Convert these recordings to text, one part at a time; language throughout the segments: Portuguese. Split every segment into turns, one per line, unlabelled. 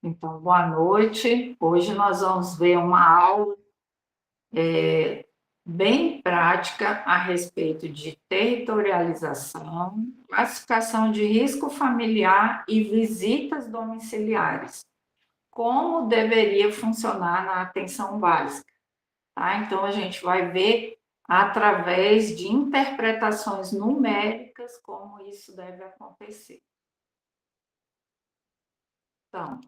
Então, boa noite. Hoje nós vamos ver uma aula bem prática a respeito de territorialização, classificação de risco familiar e visitas domiciliares. Como deveria funcionar na atenção básica, tá? Então, a gente vai ver através de interpretações numéricas como isso deve acontecer. Então,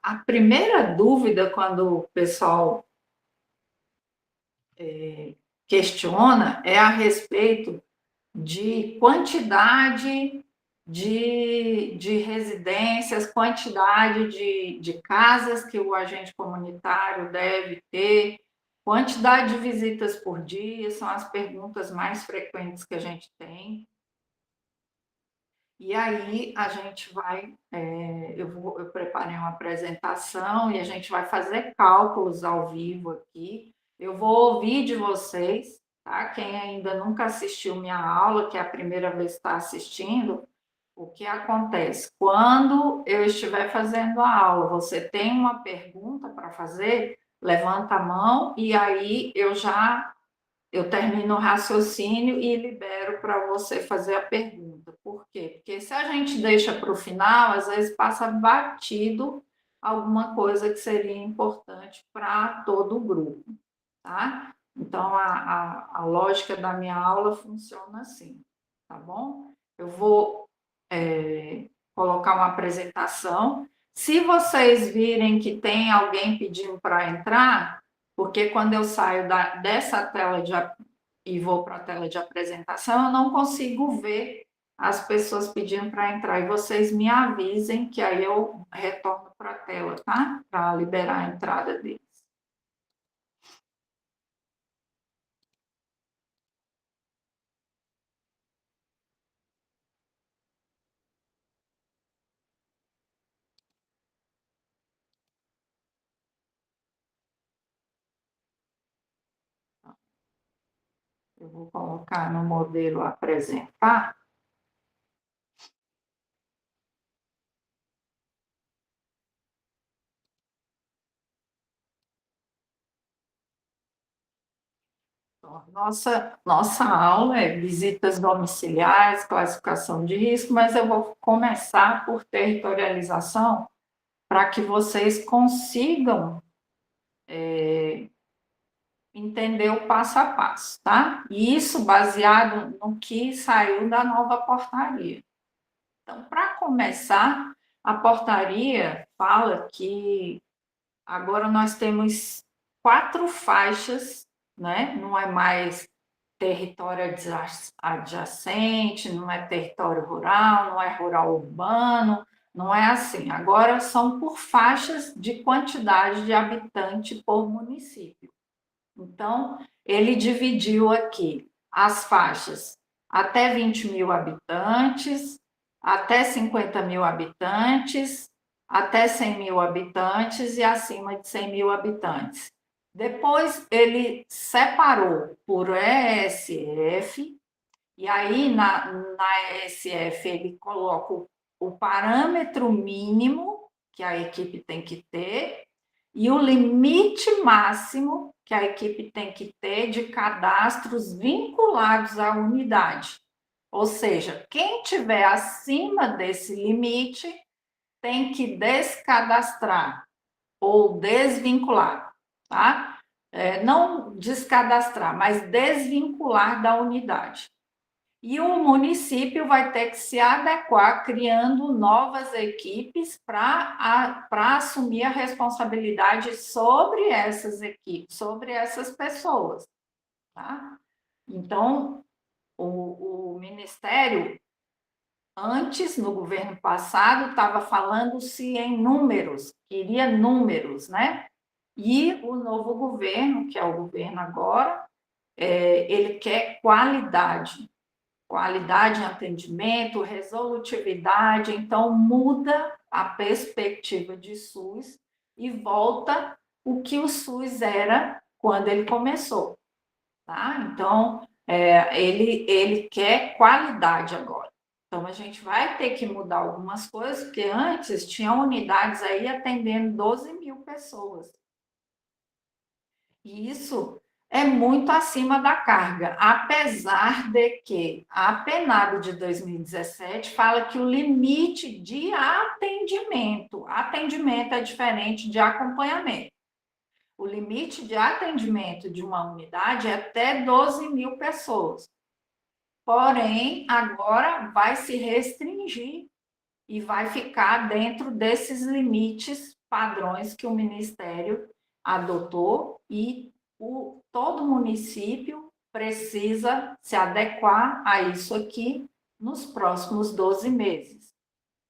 a primeira dúvida quando o pessoal questiona é a respeito de quantidade de residências, quantidade de casas que o agente comunitário deve ter, quantidade de visitas por dia, são as perguntas mais frequentes que a gente tem. E aí a gente vai, eu preparei uma apresentação e a gente vai fazer cálculos ao vivo aqui. Eu vou ouvir de vocês, tá? Quem ainda nunca assistiu minha aula, que é a primeira vez que está assistindo, o que acontece? Quando eu estiver fazendo a aula, você tem uma pergunta para fazer, levanta a mão e aí eu termino o raciocínio e libero para você fazer a pergunta. Por quê? Porque se a gente deixa para o final, às vezes passa batido alguma coisa que seria importante para todo o grupo, tá? Então, a lógica da minha aula funciona assim, tá bom? Eu vou colocar uma apresentação. Se vocês virem que tem alguém pedindo para entrar, porque quando eu saio dessa tela e vou para a tela de apresentação, eu não consigo ver as pessoas pedindo para entrar. E vocês me avisem que aí eu retorno para a tela, tá? Para liberar a entrada deles. Eu vou colocar no modelo apresentar. Nossa aula é visitas domiciliares, classificação de risco, mas eu vou começar por territorialização para que vocês consigam entender o passo a passo, tá? E isso baseado no que saiu da nova portaria. Então, para começar, a portaria fala que agora nós temos 4 faixas, né? Não é mais território adjacente, não é território rural, não é rural urbano, não é assim. Agora são por faixas de quantidade de habitante por município. Então, ele dividiu aqui as faixas até 20 mil habitantes, até 50 mil habitantes, até 100 mil habitantes e acima de 100 mil habitantes. Depois ele separou por ESF, e aí na ESF ele coloca o parâmetro mínimo que a equipe tem que ter e o limite máximo que a equipe tem que ter de cadastros vinculados à unidade. Ou seja, quem tiver acima desse limite tem que descadastrar ou desvincular, tá? Não descadastrar, mas desvincular da unidade. E o município vai ter que se adequar, criando novas equipes para assumir a responsabilidade sobre essas equipes, sobre essas pessoas. Tá? Então, o Ministério, antes, no governo passado, estava falando-se em números, queria números, né? E o novo governo, que é o governo agora, ele quer qualidade em atendimento, resolutividade, então muda a perspectiva de SUS e volta o que o SUS era quando ele começou, tá? Então, ele quer qualidade agora. Então, a gente vai ter que mudar algumas coisas, porque antes tinha unidades aí atendendo 12 mil pessoas. E isso é muito acima da carga, apesar de que a PNAD de 2017 fala que o limite de atendimento é diferente de acompanhamento. O limite de atendimento de uma unidade é até 12 mil pessoas. Porém, agora vai se restringir e vai ficar dentro desses limites padrões que o Ministério adotou e todo município precisa se adequar a isso aqui nos próximos 12 meses.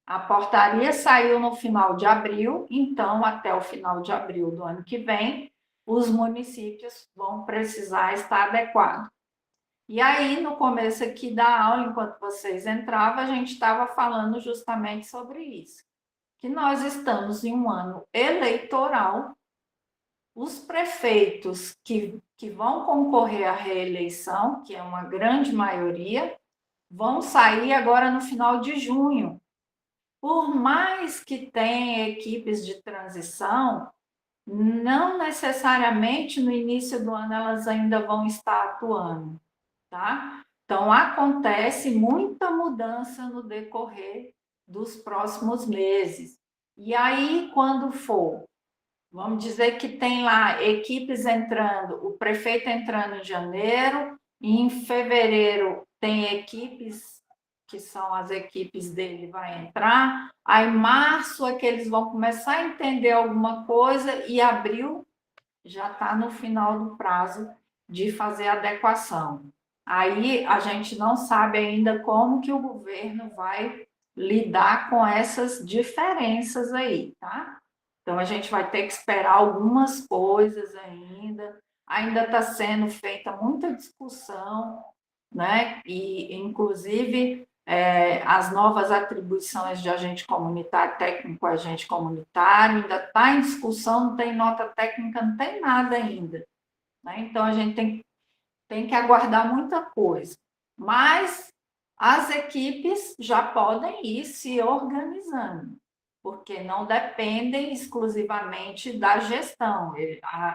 A portaria saiu no final de abril, então, até o final de abril do ano que vem, os municípios vão precisar estar adequados. E aí, no começo aqui da aula, enquanto vocês entravam, a gente estava falando justamente sobre isso, que nós estamos em um ano eleitoral, os prefeitos que vão concorrer à reeleição, que é uma grande maioria, vão sair agora no final de junho. Por mais que tenha equipes de transição, não necessariamente no início do ano elas ainda vão estar atuando, tá? Então, acontece muita mudança no decorrer dos próximos meses. E aí, quando for, vamos dizer que tem lá equipes entrando, o prefeito entrando em janeiro, e em fevereiro tem equipes que são as equipes dele, vai entrar. Aí, março é que eles vão começar a entender alguma coisa, e abril já está no final do prazo de fazer a adequação. Aí a gente não sabe ainda como que o governo vai lidar com essas diferenças aí, tá? Então a gente vai ter que esperar algumas coisas ainda está sendo feita muita discussão, né? E inclusive as novas atribuições de agente comunitário, técnico agente comunitário, ainda está em discussão, não tem nota técnica, não tem nada ainda. Né? Então, a gente tem que aguardar muita coisa. Mas as equipes já podem ir se organizando, porque não dependem exclusivamente da gestão.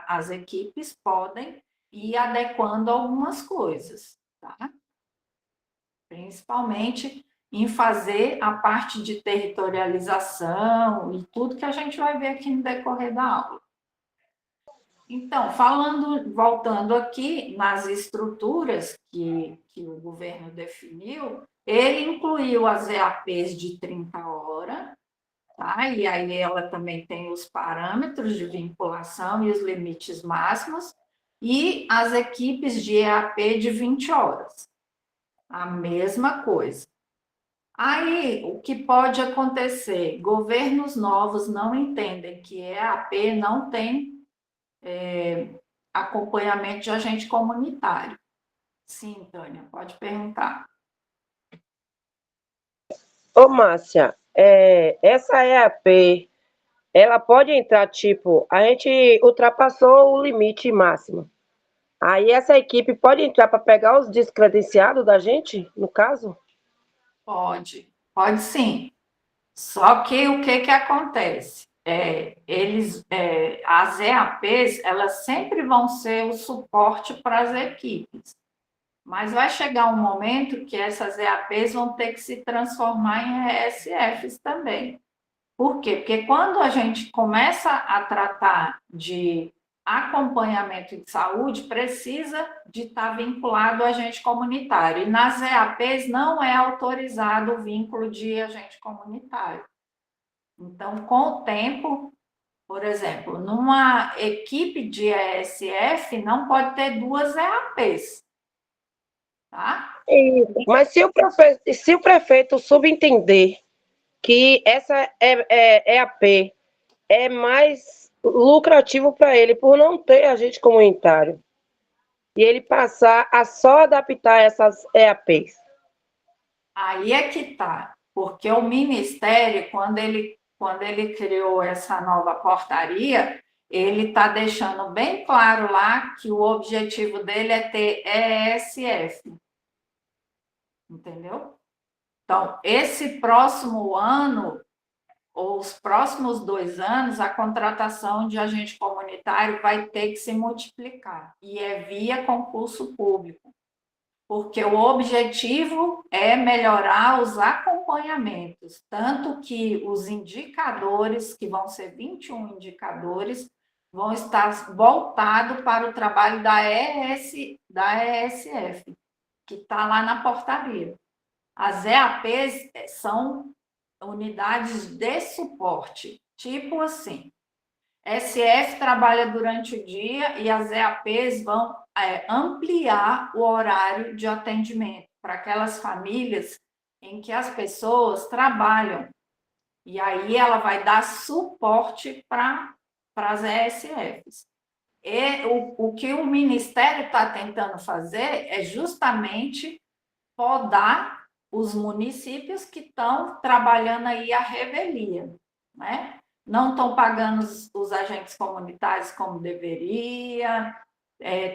As equipes podem ir adequando algumas coisas, tá? Principalmente em fazer a parte de territorialização e tudo que a gente vai ver aqui no decorrer da aula. Então, voltando aqui nas estruturas que o governo definiu, ele incluiu as EAPs de 30 horas, tá? E aí ela também tem os parâmetros de vinculação e os limites máximos, e as equipes de EAP de 20 horas. A mesma coisa. Aí, o que pode acontecer? Governos novos não entendem que EAP não tem acompanhamento de agente comunitário. Sim, Tânia, pode perguntar.
Ô, Márcia, essa EAP, ela pode entrar, tipo, a gente ultrapassou o limite máximo. Aí essa equipe pode entrar para pegar os descredenciados da gente, no caso?
Pode sim. Só que o que acontece? As EAPs, elas sempre vão ser o suporte para as equipes. Mas vai chegar um momento que essas EAPs vão ter que se transformar em ESFs também. Por quê? Porque quando a gente começa a tratar de acompanhamento de saúde, precisa de estar vinculado ao agente comunitário. E nas EAPs não é autorizado o vínculo de agente comunitário. Então, com o tempo, por exemplo, numa equipe de ESF, não pode ter duas EAPs. Tá?
Mas se o prefeito subentender que essa EAP é mais lucrativo para ele por não ter agente comunitário, e ele passar a só adaptar essas EAPs.
Aí é que tá, porque o Ministério, quando ele criou essa nova portaria, ele está deixando bem claro lá que o objetivo dele é ter ESF. Entendeu? Então, esse próximo ano, ou os próximos 2 anos, a contratação de agente comunitário vai ter que se multiplicar, e é via concurso público, porque o objetivo é melhorar os acompanhamentos, tanto que os indicadores, que vão ser 21 indicadores, vão estar voltados para o trabalho da ESF, que está lá na portaria. As EAPs são unidades de suporte, tipo assim, SF trabalha durante o dia e as EAPs vão ampliar o horário de atendimento para aquelas famílias em que as pessoas trabalham. E aí ela vai dar suporte para as ESFs. E o que o Ministério está tentando fazer é justamente podar os municípios que estão trabalhando aí a revelia, né? Não estão pagando os agentes comunitários como deveria,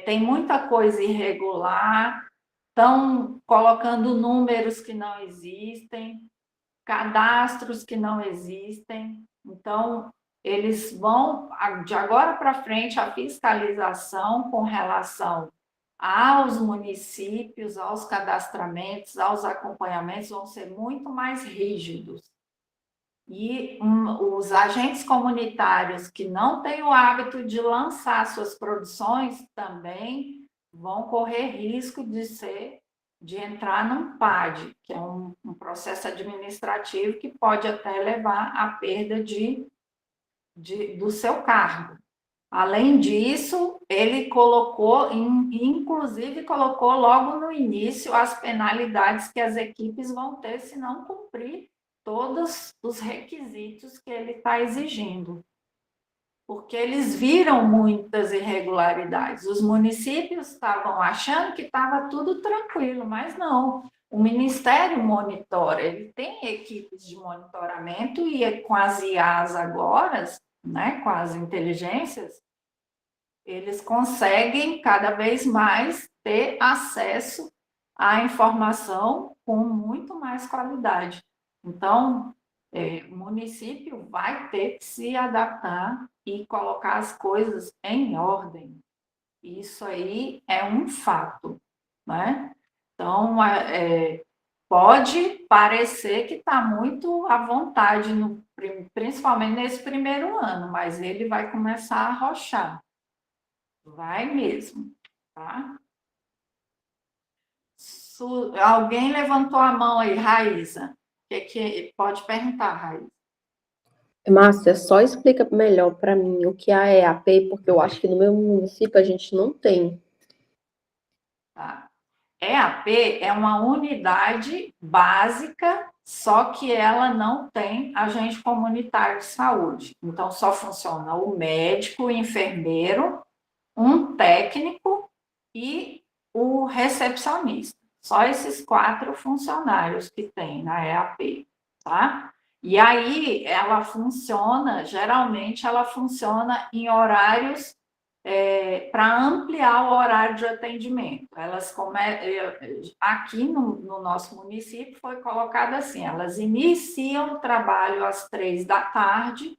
tem muita coisa irregular, estão colocando números que não existem, cadastros que não existem. Então, eles vão, de agora para frente, a fiscalização com relação aos municípios, aos cadastramentos, aos acompanhamentos, vão ser muito mais rígidos. E os agentes comunitários que não têm o hábito de lançar suas produções também vão correr risco de entrar num PAD, que é um processo administrativo que pode até levar à perda do seu cargo. Além disso, ele colocou, inclusive colocou logo no início as penalidades que as equipes vão ter se não cumprir todos os requisitos que ele está exigindo. Porque eles viram muitas irregularidades. Os municípios estavam achando que estava tudo tranquilo, mas não. O Ministério monitora, ele tem equipes de monitoramento e com as IAs agora, né, com as inteligências, eles conseguem cada vez mais ter acesso à informação com muito mais qualidade. Então, o município vai ter que se adaptar e colocar as coisas em ordem. Isso aí é um fato, né? Então, pode parecer que está muito à vontade, principalmente nesse primeiro ano, mas ele vai começar a arrochar. Vai mesmo, tá? Alguém levantou a mão aí, Raíza. Pode perguntar, Raíza.
Márcia, só explica melhor para mim o que é a EAP, porque eu acho que no meu município a gente não tem.
Tá. EAP é uma unidade básica, só que ela não tem agente comunitário de saúde. Então, só funciona o médico, o enfermeiro, um técnico e o recepcionista. Só esses 4 funcionários que tem na EAP, tá? E aí ela funciona, geralmente ela funciona em horários para ampliar o horário de atendimento. Aqui no nosso município foi colocado assim, elas iniciam o trabalho às 3 da tarde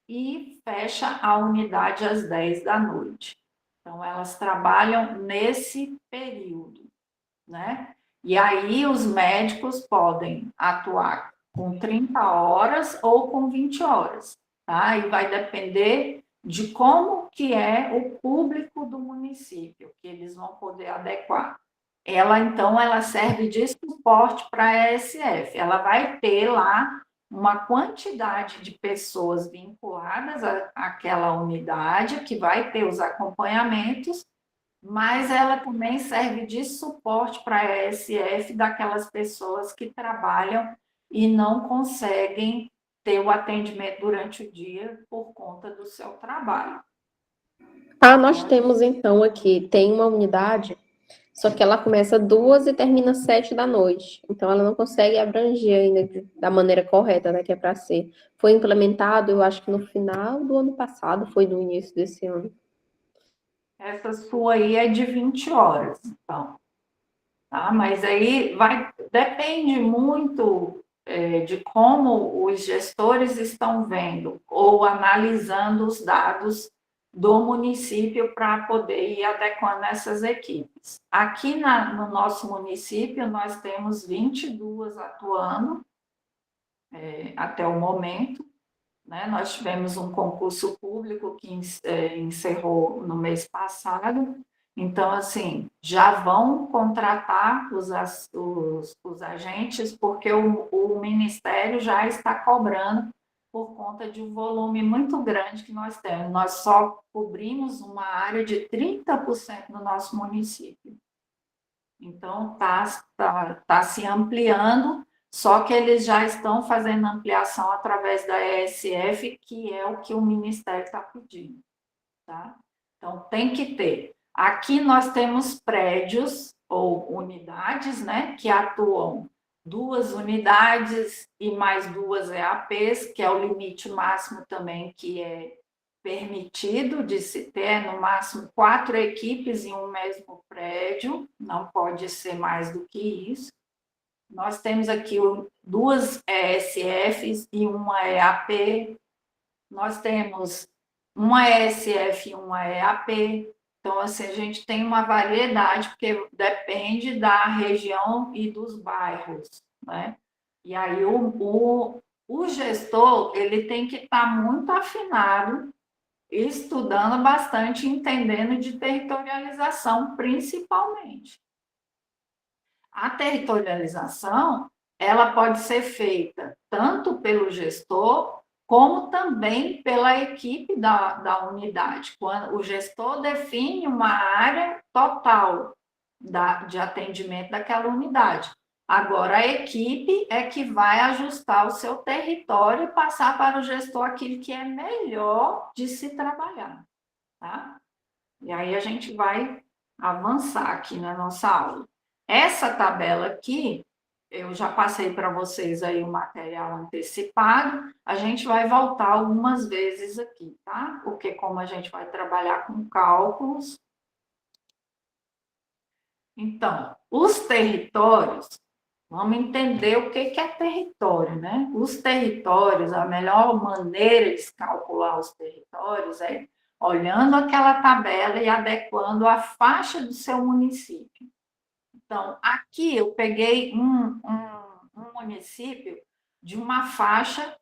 e fecha a unidade às 10 da noite. Então, elas trabalham nesse período, né? E aí os médicos podem atuar com 30 horas ou com 20 horas, tá? E vai depender de como que é o público do município, que eles vão poder adequar. Então, ela serve de suporte para a ESF. Ela vai ter lá uma quantidade de pessoas vinculadas àquela unidade, que vai ter os acompanhamentos, mas ela também serve de suporte para a ESF daquelas pessoas que trabalham e não conseguem ter o atendimento durante o dia por conta do seu trabalho.
Ah, nós temos então aqui, tem uma unidade, só que ela começa 2 e termina 7 da noite. Então ela não consegue abranger ainda da maneira correta, né, que é para ser. Foi implementado, eu acho que no final do ano passado, foi no início desse ano.
Essa sua aí é de 20 horas, então. tá? Mas aí depende muito de como os gestores estão vendo ou analisando os dados do município para poder ir adequando essas equipes. Aqui no nosso município, nós temos 22 atuando até o momento, né? Nós tivemos um concurso público que encerrou no mês passado, então, assim, já vão contratar os agentes, porque o Ministério já está cobrando por conta de um volume muito grande que nós temos. Nós só cobrimos uma área de 30% do nosso município. Então, tá se ampliando, só que eles já estão fazendo ampliação através da ESF, que é o que o Ministério está pedindo, tá? Então, tem que ter. Aqui nós temos prédios ou unidades, né, que atuam 2 unidades e mais 2 EAPs, que é o limite máximo também que é permitido de se ter, no máximo 4 equipes em um mesmo prédio, não pode ser mais do que isso. Nós temos aqui 2 ESFs e uma EAP, nós temos uma ESF e uma EAP, então, assim, a gente tem uma variedade, porque depende da região e dos bairros, né? E aí o gestor, ele tem que estar muito afinado, estudando bastante, entendendo de territorialização, principalmente. A territorialização, ela pode ser feita tanto pelo gestor, como também pela equipe da unidade. Quando o gestor define uma área total de atendimento daquela unidade. Agora, a equipe é que vai ajustar o seu território e passar para o gestor aquilo que é melhor de se trabalhar, tá? E aí a gente vai avançar aqui na nossa aula. Essa tabela aqui, eu já passei para vocês aí o material antecipado, a gente vai voltar algumas vezes aqui, tá? Porque como a gente vai trabalhar com cálculos. Então, os territórios, vamos entender o que é território, né? Os territórios, a melhor maneira de se calcular os territórios é olhando aquela tabela e adequando a faixa do seu município. Então, aqui eu peguei um município de uma faixa,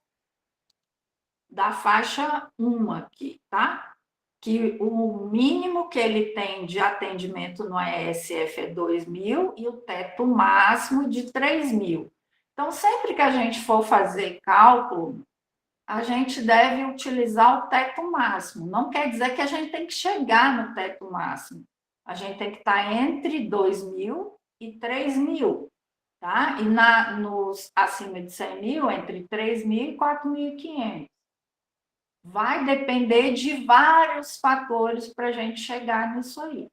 da faixa 1 aqui, tá? Que o mínimo que ele tem de atendimento no ESF é 2.000 e o teto máximo de 3.000. Então, sempre que a gente for fazer cálculo, a gente deve utilizar o teto máximo. Não quer dizer que a gente tem que chegar no teto máximo. A gente tem que estar entre 2.000 e 3.000, tá? E nos acima de 100.000, entre 3.000 e 4.500. Vai depender de vários fatores para a gente chegar nisso aí.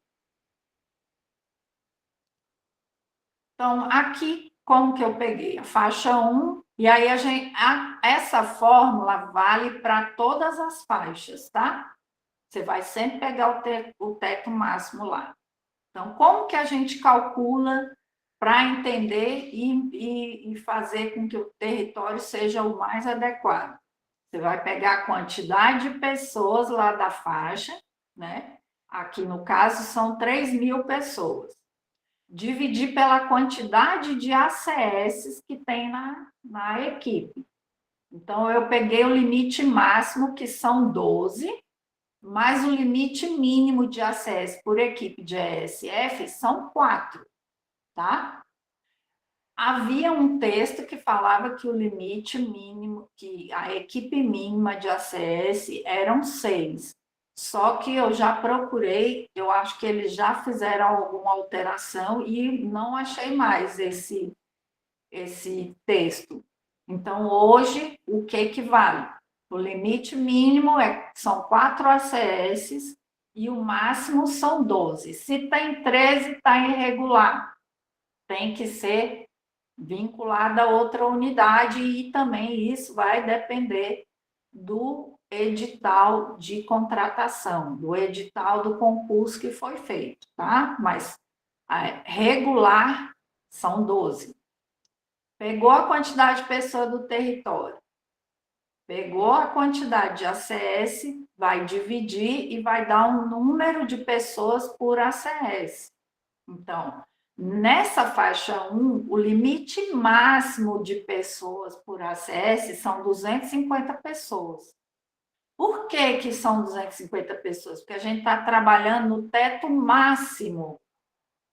Então, aqui, como que eu peguei? A faixa 1, e aí essa fórmula vale para todas as faixas, tá? Você vai sempre pegar o teto máximo lá. Então, como que a gente calcula para entender e fazer com que o território seja o mais adequado? Você vai pegar a quantidade de pessoas lá da faixa, né? Aqui no caso são 3.000 pessoas. Dividir pela quantidade de ACS que tem na equipe. Então, eu peguei o limite máximo, que são 12, mas o limite mínimo de ACS por equipe de ESF são 4, tá? Havia um texto que falava que o limite mínimo, que a equipe mínima de ACS eram 6. Só que eu já procurei, eu acho que eles já fizeram alguma alteração e não achei mais esse texto. Então, hoje, o que vale? O limite mínimo são 4 ACS e o máximo são 12. Se tem 13, está irregular. Tem que ser vinculada a outra unidade e também isso vai depender do edital de contratação, do edital do concurso que foi feito, tá? Mas Regular são 12. Pegou a quantidade de pessoas do território, pegou a quantidade de ACS, vai dividir e vai dar um número de pessoas por ACS. Então, nessa faixa 1, o limite máximo de pessoas por ACS são 250 pessoas. Por que são 250 pessoas? Porque a gente está trabalhando no teto máximo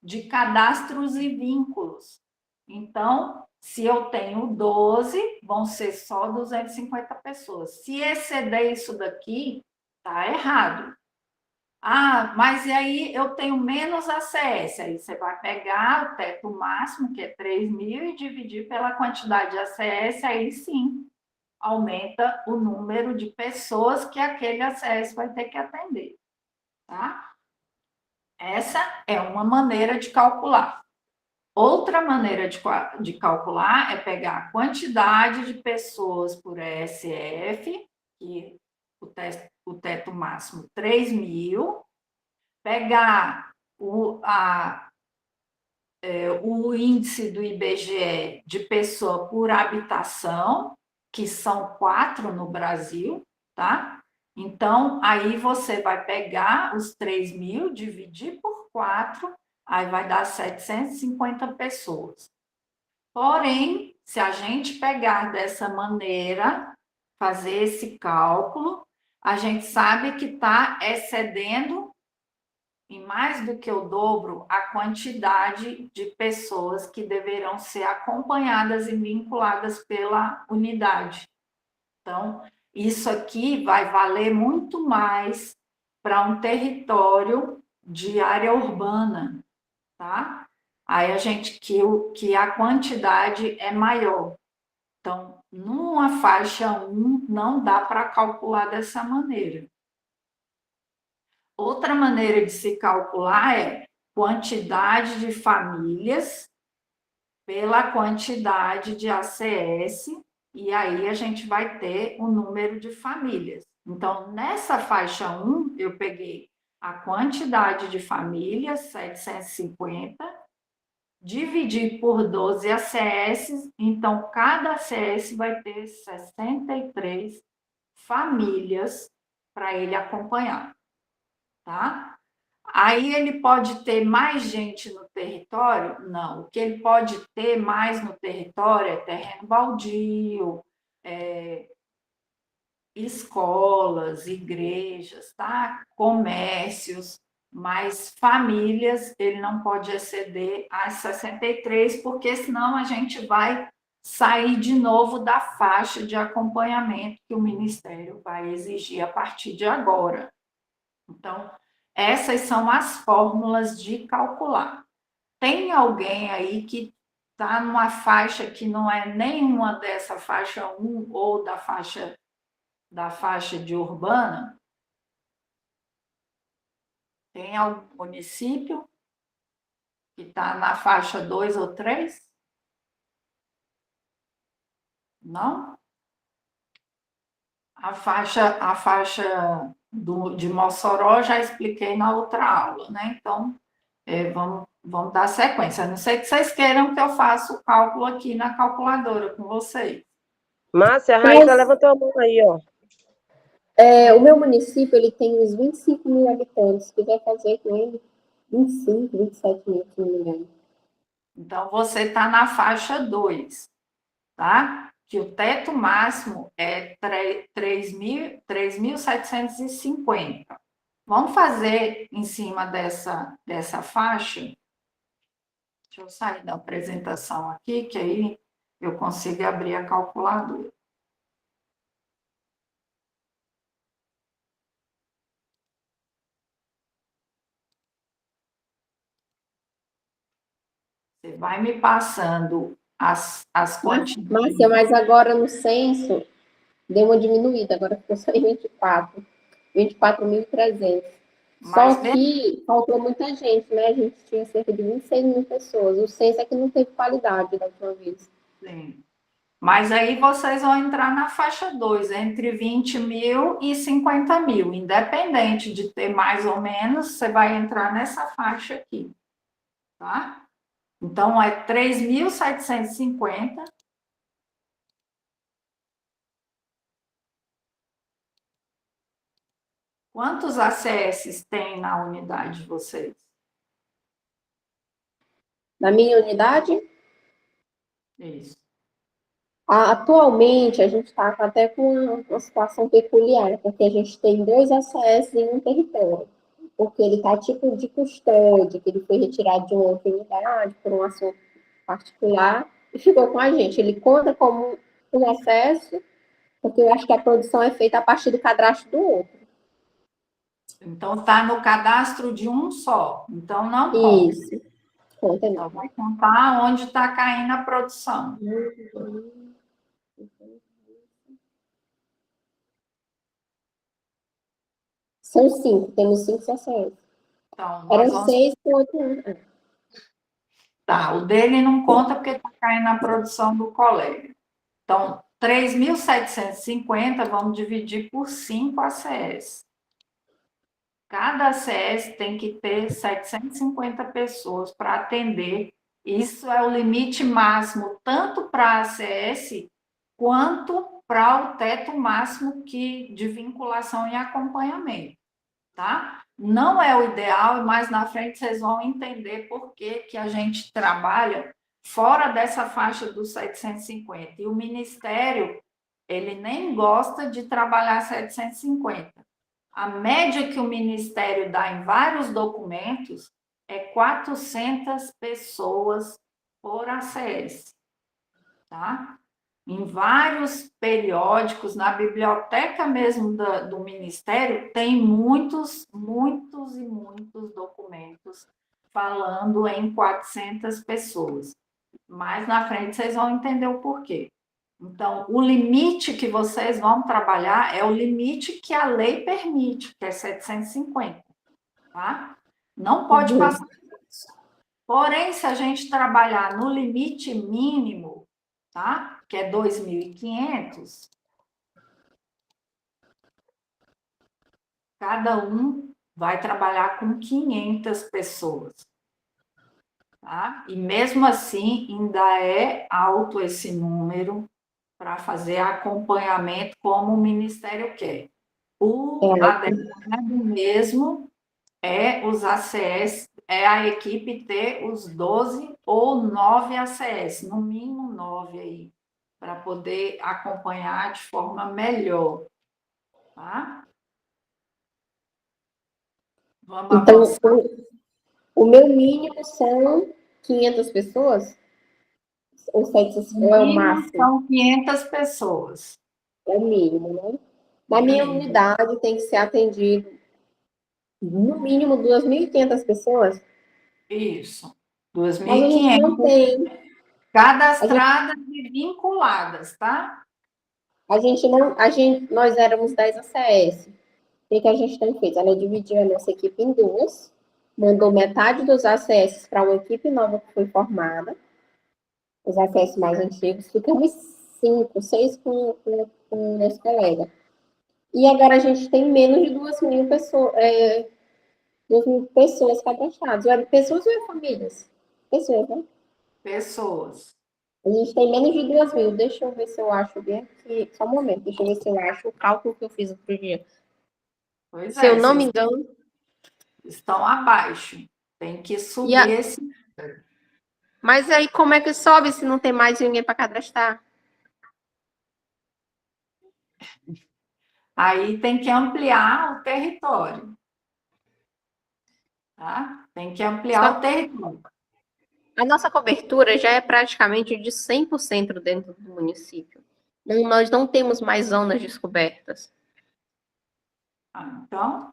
de cadastros e vínculos. Então, se eu tenho 12, vão ser só 250 pessoas. Se exceder isso daqui, está errado. Mas e aí eu tenho menos ACS. Aí você vai pegar o teto máximo, que é 3.000, e dividir pela quantidade de ACS, aí sim aumenta o número de pessoas que aquele ACS vai ter que atender. Tá? Essa é uma maneira de calcular. Outra maneira de calcular é pegar a quantidade de pessoas por ESF, que o teto máximo 3.000, pegar o índice do IBGE de pessoa por habitação, que são 4 no Brasil, tá? Então, aí você vai pegar os 3.000, dividir por 4, aí vai dar 750 pessoas. Porém, se a gente pegar dessa maneira, fazer esse cálculo, a gente sabe que está excedendo em mais do que o dobro a quantidade de pessoas que deverão ser acompanhadas e vinculadas pela unidade. Então, isso aqui vai valer muito mais para um território de área urbana, tá? Aí a gente que a quantidade é maior. Então, numa faixa 1, não dá para calcular dessa maneira. Outra maneira de se calcular é quantidade de famílias pela quantidade de ACS, e aí a gente vai ter o número de famílias. Então, nessa faixa 1, eu peguei a quantidade de famílias, 750, dividi por 12 ACS, então cada ACS vai ter 63 famílias para ele acompanhar. Tá? Aí ele pode ter mais gente no território? Não. O que ele pode ter mais no território é terreno baldio, escolas, igrejas, tá? Comércios, mas famílias ele não pode exceder as 63, porque senão a gente vai sair de novo da faixa de acompanhamento que o Ministério vai exigir a partir de agora. Então, essas são as fórmulas de calcular. Tem alguém aí que está numa faixa que não é nenhuma dessa faixa 1 ou da faixa de urbana? Tem algum município que está na faixa 2 ou 3? Não? A faixa de Mossoró já expliquei na outra aula, né? Então, vamos dar sequência. A não sei que vocês queiram que eu faça o cálculo aqui na calculadora com vocês.
Márcia, a Raíssa levantou a mão aí, ó.
O meu município, ele tem uns 25 mil habitantes. Se quiser fazer com ele, 25, 27 mil, se não me engano.
Então, você está na faixa 2, tá? Que o teto máximo é 3.750. Vamos fazer em cima dessa faixa? Deixa eu sair da apresentação aqui, que aí eu consigo abrir a calculadora. Você vai me passando as quantidades.
Márcia, mas agora no censo deu uma diminuída, agora ficou só em 24.300. Só que faltou muita gente, né? A gente tinha cerca de 26 mil pessoas. O censo é que não teve qualidade da última vez.
Sim. Mas aí vocês vão entrar na faixa 2, entre 20 mil e 50 mil. Independente de ter mais ou menos, você vai entrar nessa faixa aqui. tá? Então, é 3.750. Quantos ACS tem na unidade de vocês?
Na minha unidade,
Isso.
atualmente a gente está até com uma situação peculiar, porque a gente tem 2 ACS em um território. Porque ele está tipo de custódia, que ele foi retirado de uma outra unidade por um assunto particular e ficou com a gente. Ele conta como um acesso, porque eu acho que a produção é feita a partir do cadastro do outro.
Então, está no cadastro de um só. Então, não conta.
Isso, conta
Então,
não.
vai contar onde está caindo a produção.
São 5, temos 5 ACS.
Então,
Eram
nós vamos.
6 com outro.
Tá, o dele não conta porque está caindo na produção do colega. Então, 3.750 vamos dividir por 5 ACS. Cada ACS tem que ter 750 pessoas para atender. Isso é o limite máximo, tanto para a ACS quanto para o teto máximo de vinculação e acompanhamento, tá? Não é o ideal, mas na frente vocês vão entender por que a gente trabalha fora dessa faixa dos 750. E o Ministério, ele nem gosta de trabalhar 750. A média que o Ministério dá em vários documentos é 400 pessoas por ACS, tá? Em vários periódicos, na biblioteca mesmo do Ministério, tem muitos documentos falando em 400 pessoas. Mais na frente vocês vão entender o porquê. Então, o limite que vocês vão trabalhar é o limite que a lei permite, que é 750, tá? Não pode passar disso. Porém, se a gente trabalhar no limite mínimo, tá? Que é 2.500, cada um vai trabalhar com 500 pessoas, tá? E mesmo assim, ainda é alto esse número para fazer acompanhamento como o Ministério quer. O adequado mesmo é os ACS, é a equipe ter os 12 ou 9 ACS, no mínimo 9 aí, para poder acompanhar de forma melhor, tá? Vamos
Então,
avançar.
o meu mínimo são 500 pessoas? Ou 700,
O
ou é o
mínimo
máximo?
são 500 pessoas.
É o mínimo, né? Na minha
Mínimo.
unidade tem que ser atendido no mínimo 2.500 pessoas,
Isso.
mas a gente não
2.500
tem. A gente,
cadastradas e vinculadas, tá?
a gente não, a gente, nós éramos 10 ACS. O que a gente tem feito? Ela dividiu a nossa equipe em duas, mandou metade dos ACS para uma equipe nova que foi formada, os ACS mais antigos, ficamos 5, 6 com o nosso colega. E agora a gente tem menos de 2.000 pessoas, 2.000 pessoas cadastradas. Pessoas ou famílias? Pessoas, né?
Pessoas.
A gente tem menos de 2.000. Deixa eu ver se eu acho bem aqui. Só um momento, deixa eu ver se eu acho o cálculo que eu fiz outro dia.
Pois
Se eu
é,
não me
vocês
engano.
estão abaixo. Tem que
E
subir esse.
Mas aí como é que sobe se não tem mais ninguém para cadastrar?
Aí tem que ampliar o território. Tá? Tem que ampliar o
Só
território.
a nossa cobertura já é praticamente de 100% dentro do município. Nós não temos mais zonas descobertas.
Então,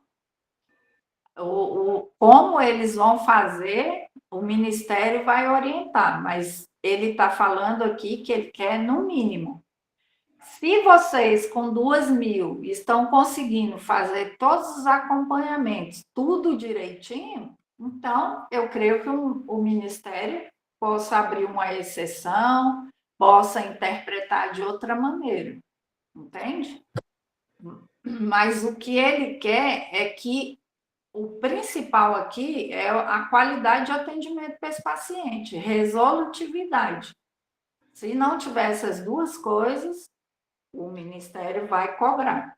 como eles vão fazer, o Ministério vai orientar, mas ele está falando aqui que ele quer no mínimo. Se vocês, com 2.000, estão conseguindo fazer todos os acompanhamentos, tudo direitinho, então eu creio que o Ministério possa abrir uma exceção, possa interpretar de outra maneira, entende? Mas o que ele quer é que o principal aqui é a qualidade de atendimento para esse paciente, resolutividade. Se não tiver essas duas coisas, o Ministério vai cobrar.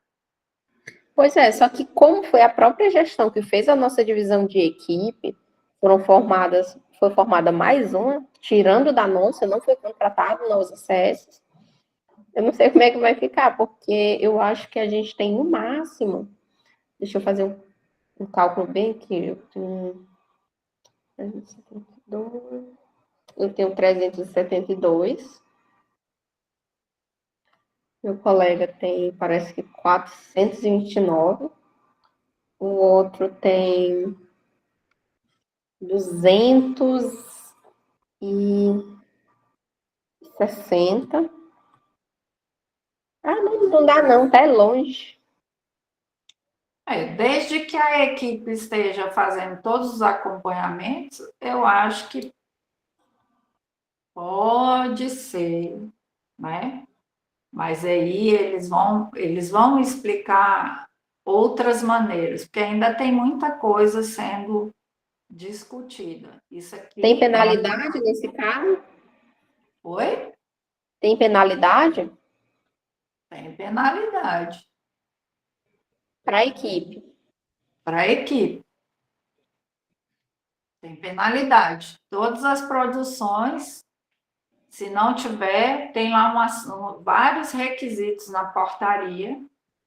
Pois é, só que como foi a própria gestão que fez a nossa divisão de equipe, foi formada mais uma, tirando da nossa, não foi contratado novos acessos. Eu não sei como é que vai ficar, porque eu acho que a gente tem no máximo, deixa eu fazer um cálculo bem aqui, eu tenho 372, meu colega tem, parece que 429, o outro tem 260. Ah, não dá não, tá longe.
Desde que a equipe esteja fazendo todos os acompanhamentos, eu acho que pode ser, né? Mas aí eles vão explicar outras maneiras, porque ainda tem muita coisa sendo discutida. Isso
Tem
aqui
penalidade nesse caso?
Oi?
Tem penalidade
Tem penalidade
para a equipe.
para a equipe. Tem penalidade. Todas as produções, se não tiver, tem lá vários requisitos na portaria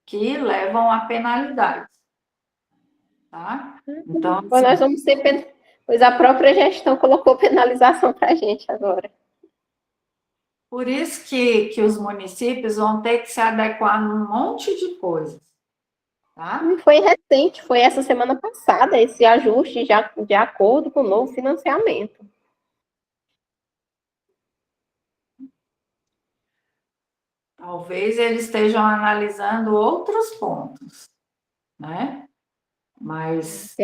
que levam a penalidade. Tá? Então,
Pois nós
assim,
vamos ter, pois a própria gestão colocou penalização para a gente agora.
por isso que os municípios vão ter que se adequar num monte de coisas. Tá?
E foi recente, foi essa semana passada, esse ajuste já de acordo com o novo financiamento.
Talvez eles estejam analisando outros pontos, né? Mas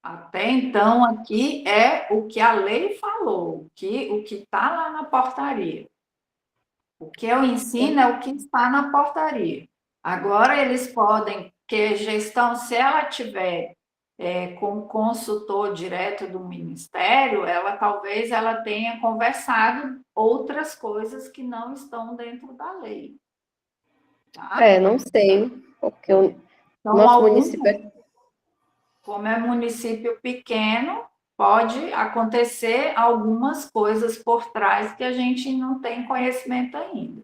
até então aqui é o que a lei falou, o que está lá na portaria. O que eu ensino é o que está na portaria. Agora eles podem, que gestão, se ela tiver com o consultor direto do Ministério, talvez ela tenha conversado outras coisas que não estão dentro da lei. Tá?
Não sei, porque o
Então,
nosso município
como é município pequeno, pode acontecer algumas coisas por trás que a gente não tem conhecimento ainda.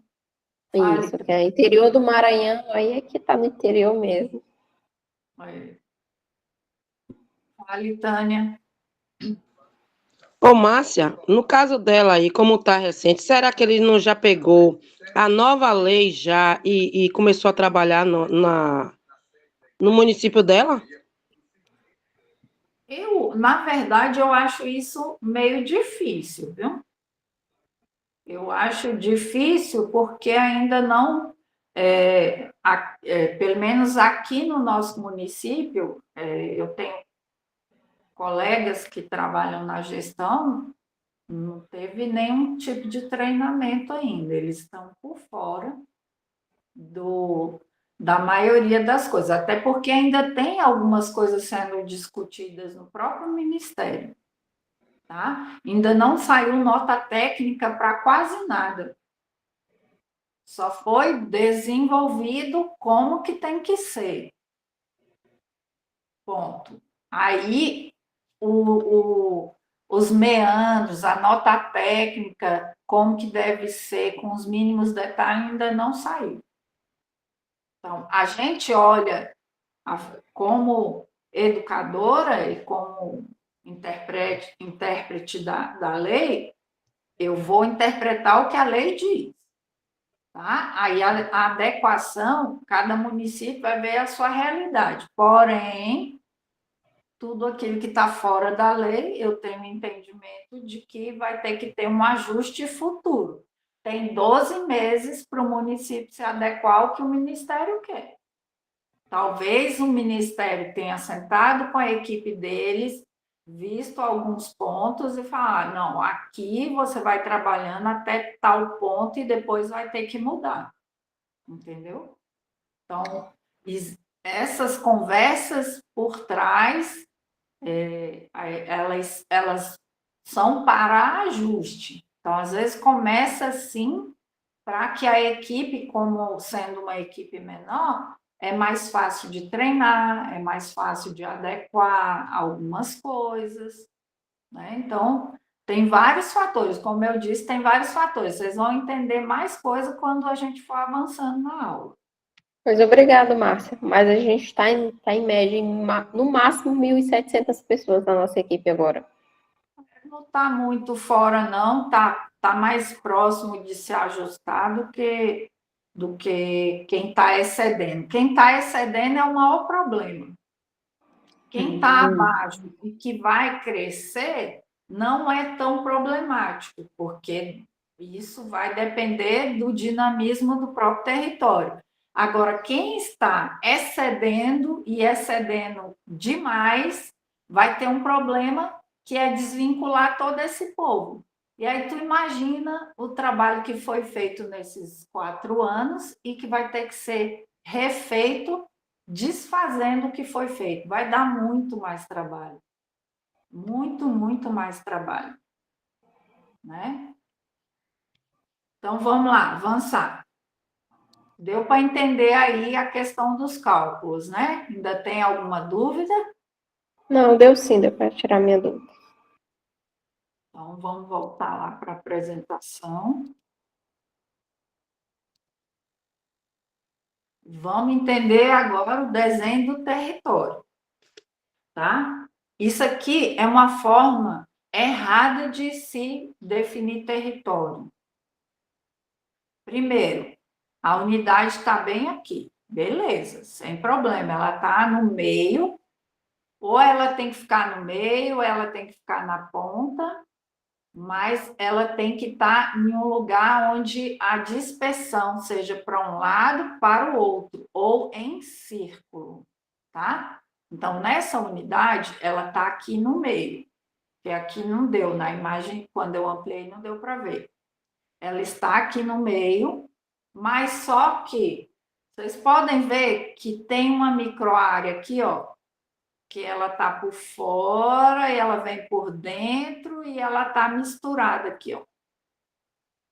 isso, que é interior do Maranhão, aí é que está no interior mesmo.
Fale, Tânia.
Ô, Márcia, no caso dela aí, como está recente, será que ele não já pegou a nova lei já e começou a trabalhar no município dela?
Na verdade, eu acho isso meio difícil, viu? Eu acho difícil porque ainda não, pelo menos aqui no nosso município, eu tenho colegas que trabalham na gestão, não teve nenhum tipo de treinamento ainda, eles estão por fora da maioria das coisas, até porque ainda tem algumas coisas sendo discutidas no próprio Ministério, tá? Ainda não saiu nota técnica para quase nada. Só foi desenvolvido como que tem que ser. Ponto. Aí, os meandros, a nota técnica, como que deve ser, com os mínimos detalhes, ainda não saiu. Então, a gente olha como educadora e como intérprete da lei, eu vou interpretar o que a lei diz. Tá? Aí a adequação, cada município vai ver a sua realidade. Porém, tudo aquilo que está fora da lei, eu tenho entendimento de que vai ter que ter um ajuste futuro. Tem 12 meses para o município se adequar ao que o Ministério quer. Talvez o Ministério tenha sentado com a equipe deles, visto alguns pontos e falar, não, aqui você vai trabalhando até tal ponto e depois vai ter que mudar. Entendeu? Então, essas conversas por trás, elas são para ajuste. Então, às vezes, começa assim, para que a equipe, como sendo uma equipe menor, é mais fácil de treinar, é mais fácil de adequar algumas coisas, né? Então, tem vários fatores, como eu disse, tem vários fatores. Vocês vão entender mais coisa quando a gente for avançando na aula.
Pois obrigado, Márcia. Mas a gente tá em média, no máximo, 1.700 pessoas na nossa equipe agora.
Não está muito fora, não, tá mais próximo de se ajustar do que quem está excedendo. Quem está excedendo é o maior problema. Quem está abaixo e que vai crescer não é tão problemático, porque isso vai depender do dinamismo do próprio território. Agora, quem está excedendo e excedendo demais, vai ter um problema que é desvincular todo esse povo. E aí tu imagina o trabalho que foi feito nesses 4 anos e que vai ter que ser refeito desfazendo o que foi feito. Vai dar muito mais trabalho. Muito, muito mais trabalho. Né? Então, vamos lá, avançar. Deu para entender aí a questão dos cálculos, né? Ainda tem alguma dúvida?
Não, deu sim, deu para tirar minha dúvida.
Então, vamos voltar lá para a apresentação. Vamos entender agora o desenho do território, tá? Isso aqui é uma forma errada de se definir território. Primeiro, a unidade está bem aqui, beleza, sem problema, ela está no meio, ou ela tem que ficar no meio, ou ela tem que ficar na ponta, mas ela tem que estar em um lugar onde a dispersão seja para um lado, para o outro, ou em círculo, tá? Então, nessa unidade, ela está aqui no meio, que aqui não deu, na imagem, quando eu ampliei, não deu para ver. Ela está aqui no meio, mas só que vocês podem ver que tem uma microárea aqui, ó, que ela está por fora, e ela vem por dentro e ela está misturada aqui, ó.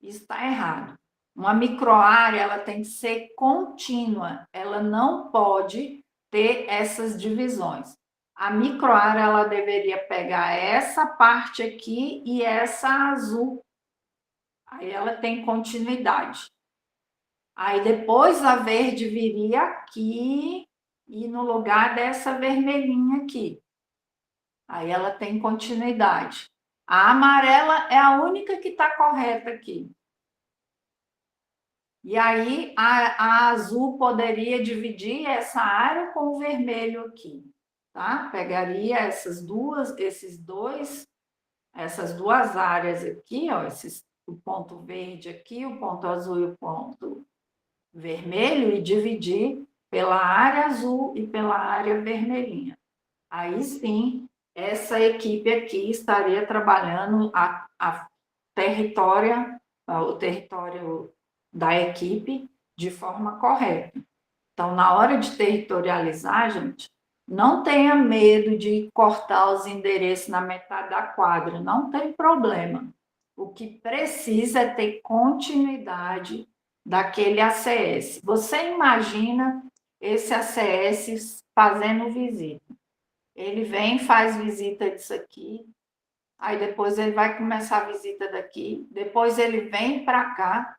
Isso está errado. Uma microárea, ela tem que ser contínua, ela não pode ter essas divisões. A microárea, ela deveria pegar essa parte aqui e essa azul. Aí ela tem continuidade. Aí depois a verde viria aqui e no lugar dessa vermelhinha aqui. Aí ela tem continuidade. A amarela é a única que está correta aqui. E aí a azul poderia dividir essa área com o vermelho aqui, tá? Pegaria essas duas áreas aqui, ó, o ponto verde aqui, o ponto azul e o ponto vermelho, e dividir pela área azul e pela área vermelhinha. Aí sim, essa equipe aqui estaria trabalhando o território da equipe de forma correta. Então, na hora de territorializar, gente, não tenha medo de cortar os endereços na metade da quadra, não tem problema. O que precisa é ter continuidade daquele ACS. Você imagina esse ACS fazendo visita. Ele vem, faz visita disso aqui, aí depois ele vai começar a visita daqui, depois ele vem para cá.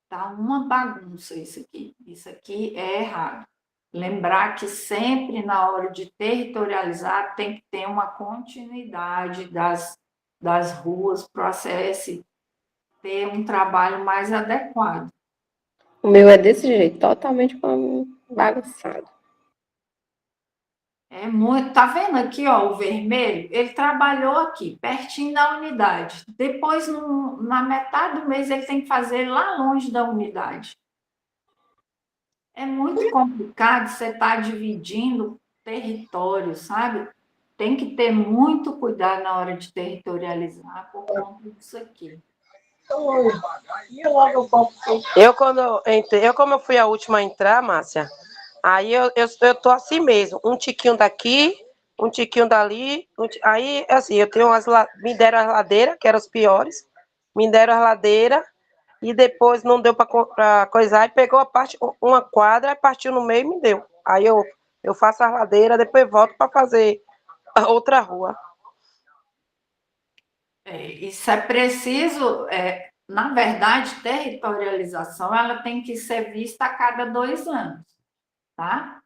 Tá uma bagunça isso aqui. Isso aqui é errado. Lembrar que sempre na hora de territorializar tem que ter uma continuidade das ruas para o ACS ter um trabalho mais adequado.
O meu é desse jeito, totalmente bagunçado.
É muito, tá vendo aqui, ó, o vermelho? Ele trabalhou aqui, pertinho da unidade. Depois, na metade do mês, ele tem que fazer lá longe da unidade. É muito complicado você estar dividindo território, sabe? Tem que ter muito cuidado na hora de territorializar por conta disso aqui.
Como eu fui a última a entrar, Márcia, aí eu tô assim mesmo, um tiquinho daqui, um tiquinho dali, aí assim, eu tenho me deram as ladeiras, que eram os piores, me deram as ladeiras, e depois não deu para coisar, e pegou uma quadra, partiu no meio e me deu. Aí eu faço a ladeira, depois volto para fazer a outra rua.
Isso é preciso, na verdade, territorialização, ela tem que ser vista a cada 2 anos, tá?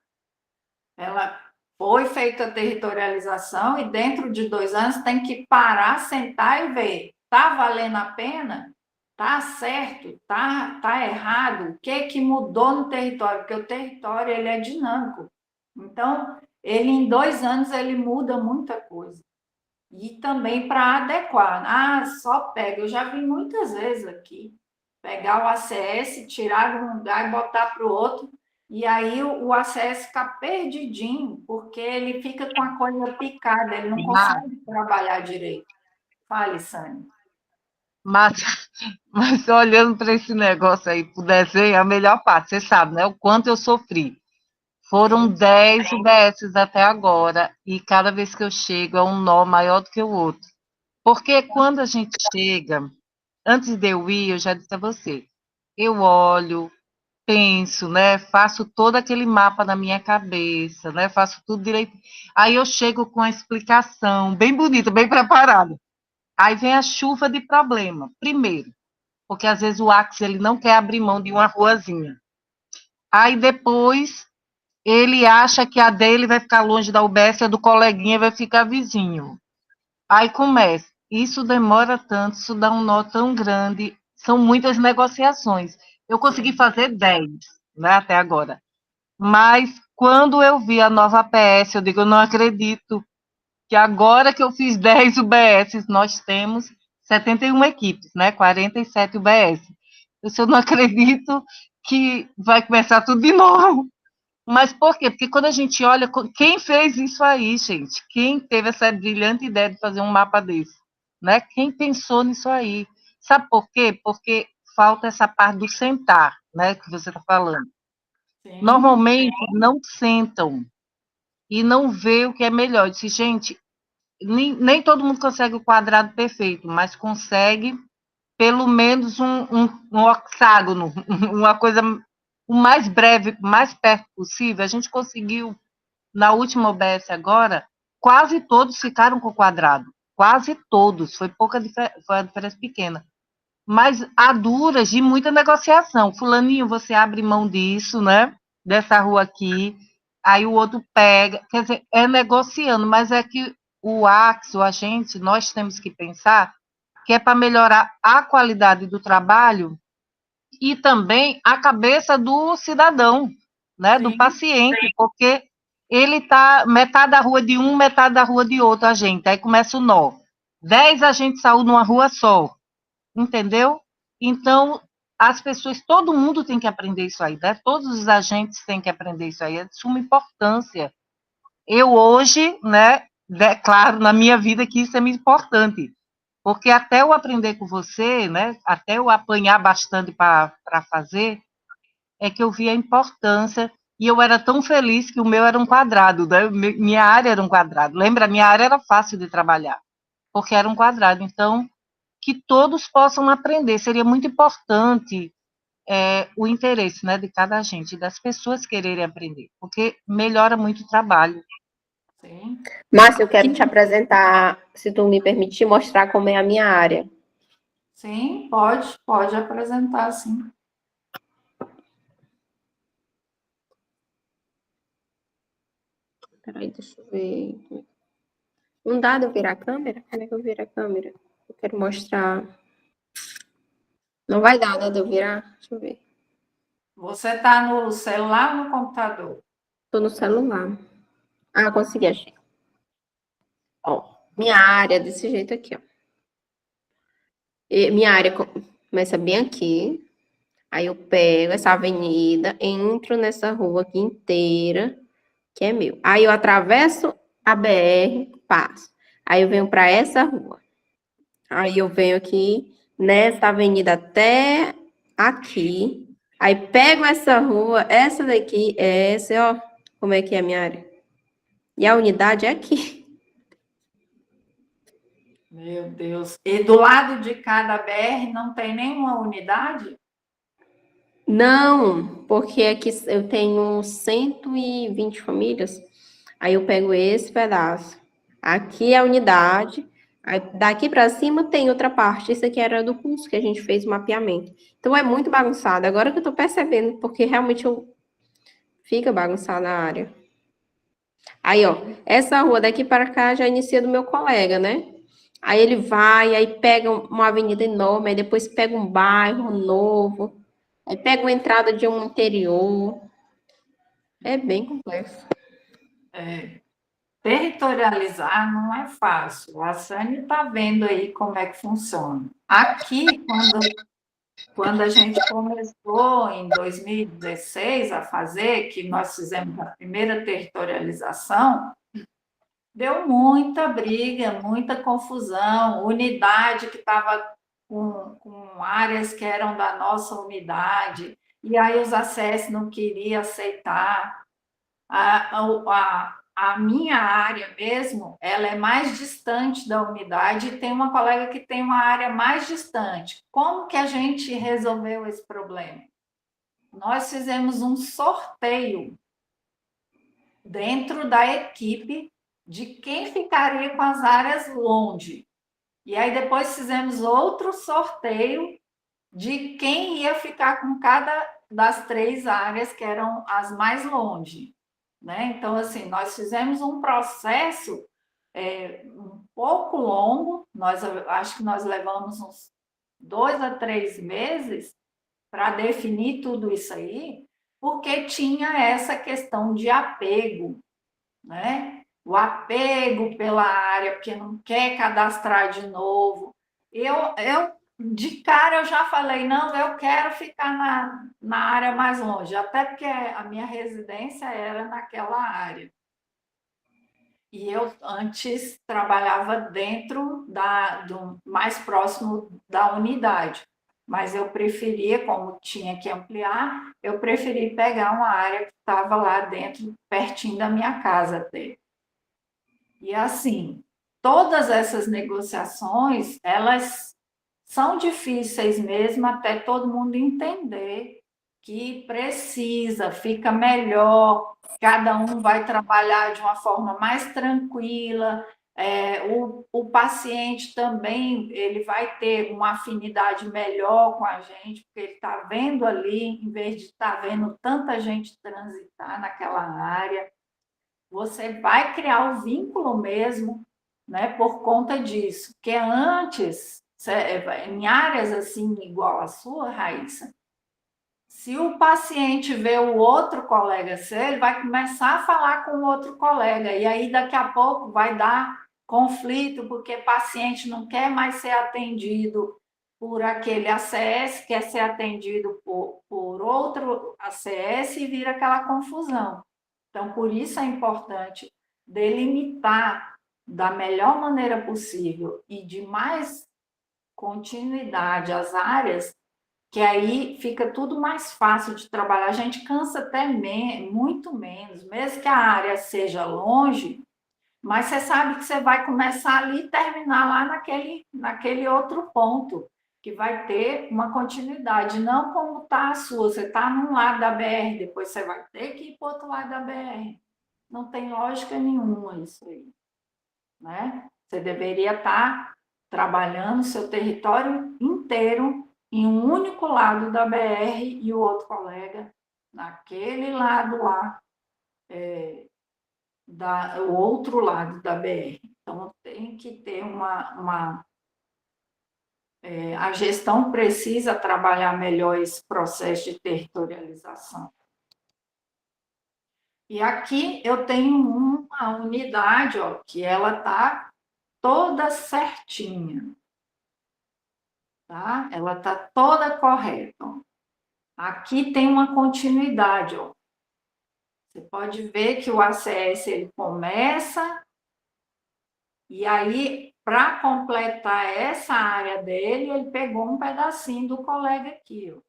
Ela foi feita a territorialização e dentro de 2 anos tem que parar, sentar e ver, tá valendo a pena? Tá certo? Tá errado? O que mudou no território? Porque o território ele é dinâmico. Então, ele em 2 anos ele muda muita coisa. E também para adequar. Ah, só pega. Eu já vi muitas vezes aqui pegar o ACS, tirar de um lugar e botar para o outro, e aí o ACS fica perdidinho, porque ele fica com a coisa picada, ele não consegue trabalhar direito. Fale, Sânia.
Mas, mas olhando para esse negócio aí, pro desenho, a melhor parte, você sabe, né? O quanto eu sofri. Foram 10 UBSs até agora, e cada vez que eu chego é um nó maior do que o outro. Porque quando a gente chega, antes de eu ir, eu já disse a você, eu olho, penso, né? Faço todo aquele mapa na minha cabeça, né? Faço tudo direito. Aí eu chego com a explicação bem bonita, bem preparada. Aí vem a chuva de problema. Primeiro, porque às vezes o Axis ele não quer abrir mão de uma ruazinha. Aí depois ele acha que a dele vai ficar longe da UBS, a do coleguinha vai ficar vizinho. Aí começa. Isso demora tanto, isso dá um nó tão grande, são muitas negociações. Eu consegui fazer 10, né, até agora. Mas quando eu vi a nova APS, eu digo, eu não acredito que agora que eu fiz 10 UBS, nós temos 71 equipes, né, 47 UBS. Eu não acredito que vai começar tudo de novo. Mas por quê? Porque quando a gente olha, quem fez isso aí, gente? Quem teve essa brilhante ideia de fazer um mapa desse? Né? Quem pensou nisso aí? Sabe por quê? Porque falta essa parte do sentar, né? Que você está falando.
Sim.
Normalmente não sentam e não vê o que é melhor. Eu disse, gente, nem todo mundo consegue o quadrado perfeito, mas consegue pelo menos um hexágono, uma coisa o mais breve, mais perto possível. A gente conseguiu, na última OBS agora, quase todos ficaram com o quadrado. Quase todos. Foi foi a diferença pequena. Mas há duras de muita negociação. Fulaninho, você abre mão disso, né? Dessa rua aqui. Aí o outro pega. Quer dizer, é negociando, mas é que o Axo, a gente, nós temos que pensar que é para melhorar a qualidade do trabalho e também a cabeça do cidadão, né, do paciente, porque ele está metade da rua de um, metade da rua de outro, a gente. Aí começa o nó. 10 agentes de saúde numa rua só, entendeu? Então, as pessoas, todo mundo tem que aprender isso aí, né? Todos os agentes têm que aprender isso aí, é de suma importância. Eu hoje, né, declaro na minha vida que isso é muito importante, porque até eu aprender com você, né, até eu apanhar bastante para fazer, é que eu vi a importância, e eu era tão feliz que o meu era um quadrado, né? Minha área era um quadrado. Lembra, minha área era fácil de trabalhar, porque era um quadrado. Então, que todos possam aprender. Seria muito importante o interesse, né, de cada agente, das pessoas quererem aprender, porque melhora muito o trabalho.
Sim.
Márcia, eu quero te apresentar, se tu me permitir, mostrar como é a minha área.
Sim, pode apresentar, sim.
Peraí, deixa eu ver. Não dá de eu virar a câmera? Como é que eu viro a câmera? Eu quero mostrar. Não vai dar, né, de eu virar? Deixa eu ver.
Você está no celular ou no computador?
Tô no celular. Ah, consegui, achei. Ó, minha área é desse jeito aqui, ó. E minha área começa bem aqui. Aí eu pego essa avenida, entro nessa rua aqui inteira, que é meu. Aí eu atravesso a BR, passo. Aí eu venho para essa rua. Aí eu venho aqui nessa avenida até aqui. Aí pego essa rua, essa daqui, essa, ó, como é que é a minha área. E a unidade é aqui.
Meu Deus. E do lado de cada BR não tem nenhuma unidade?
Não, porque aqui eu tenho 120 famílias, aí eu pego esse pedaço. Aqui é a unidade, aí daqui para cima tem outra parte. Isso aqui era do curso que a gente fez o mapeamento. Então é muito bagunçado. Agora que eu tô percebendo, porque realmente fica bagunçada a área. Aí, ó, essa rua daqui para cá já inicia do meu colega, né? Aí ele vai, aí pega uma avenida enorme, aí depois pega um bairro novo, aí pega uma entrada de um interior. É bem complexo.
É, territorializar não é fácil. A Sânia está vendo aí como é que funciona. Aqui, quando a gente começou em 2016 a fazer, que nós fizemos a primeira territorialização, deu muita briga, muita confusão, unidade que estava com áreas que eram da nossa unidade, e aí os ACS não queriam aceitar. A minha área mesmo, ela é mais distante da unidade e tem uma colega que tem uma área mais distante. Como que a gente resolveu esse problema? Nós fizemos um sorteio dentro da equipe de quem ficaria com as áreas longe. E aí depois fizemos outro sorteio de quem ia ficar com cada das 3 áreas que eram as mais longe. Né? Então, assim, nós fizemos um processo um pouco longo, acho que nós levamos uns 2 a 3 meses para definir tudo isso aí, porque tinha essa questão de apego, né? O apego pela área, porque não quer cadastrar de novo. De cara, eu já falei, não, eu quero ficar na área mais longe, até porque a minha residência era naquela área. E eu antes trabalhava dentro do mais próximo da unidade, mas eu preferia, como tinha que ampliar, eu preferi pegar uma área que estava lá dentro, pertinho da minha casa até. E assim, todas essas negociações, elas são difíceis mesmo até todo mundo entender que precisa, fica melhor, cada um vai trabalhar de uma forma mais tranquila, o paciente também ele vai ter uma afinidade melhor com a gente, porque ele está vendo ali, em vez de estar vendo tanta gente transitar naquela área, você vai criar o vínculo mesmo, né, por conta disso, porque antes, em áreas assim igual a sua, Raíssa, se o paciente vê o outro colega seu, ele vai começar a falar com o outro colega, e aí daqui a pouco vai dar conflito, porque o paciente não quer mais ser atendido por aquele ACS, quer ser atendido por outro ACS e vira aquela confusão. Então, por isso é importante delimitar da melhor maneira possível e de mais continuidade as áreas, que aí fica tudo mais fácil de trabalhar. A gente cansa até muito menos, mesmo que a área seja longe, mas você sabe que você vai começar ali e terminar lá naquele outro ponto, que vai ter uma continuidade, não como está a sua. Você está num lado da BR, depois você vai ter que ir para o outro lado da BR. Não tem lógica nenhuma isso aí, né? Você deveria estar trabalhando seu território inteiro em um único lado da BR e o outro colega naquele lado lá, o outro lado da BR. Então, tem que ter a gestão precisa trabalhar melhor esse processo de territorialização. E aqui eu tenho uma unidade, ó, que ela está toda certinha, tá? Ela está toda correta. Ó. Aqui tem uma continuidade, ó. Você pode ver que o ACS ele começa e aí para completar essa área dele, ele pegou um pedacinho do colega aqui, ó.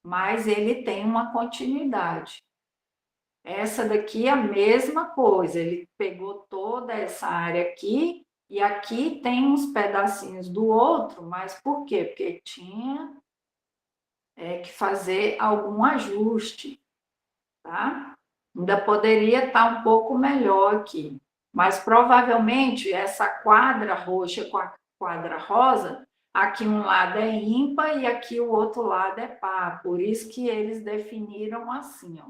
Mas ele tem uma continuidade. Essa daqui é a mesma coisa, ele pegou toda essa área aqui e aqui tem uns pedacinhos do outro, mas por quê? Porque tinha que fazer algum ajuste, tá? Ainda poderia estar um pouco melhor aqui, mas provavelmente essa quadra roxa com a quadra rosa, aqui um lado é ímpar e aqui o outro lado é par, por isso que eles definiram assim, ó.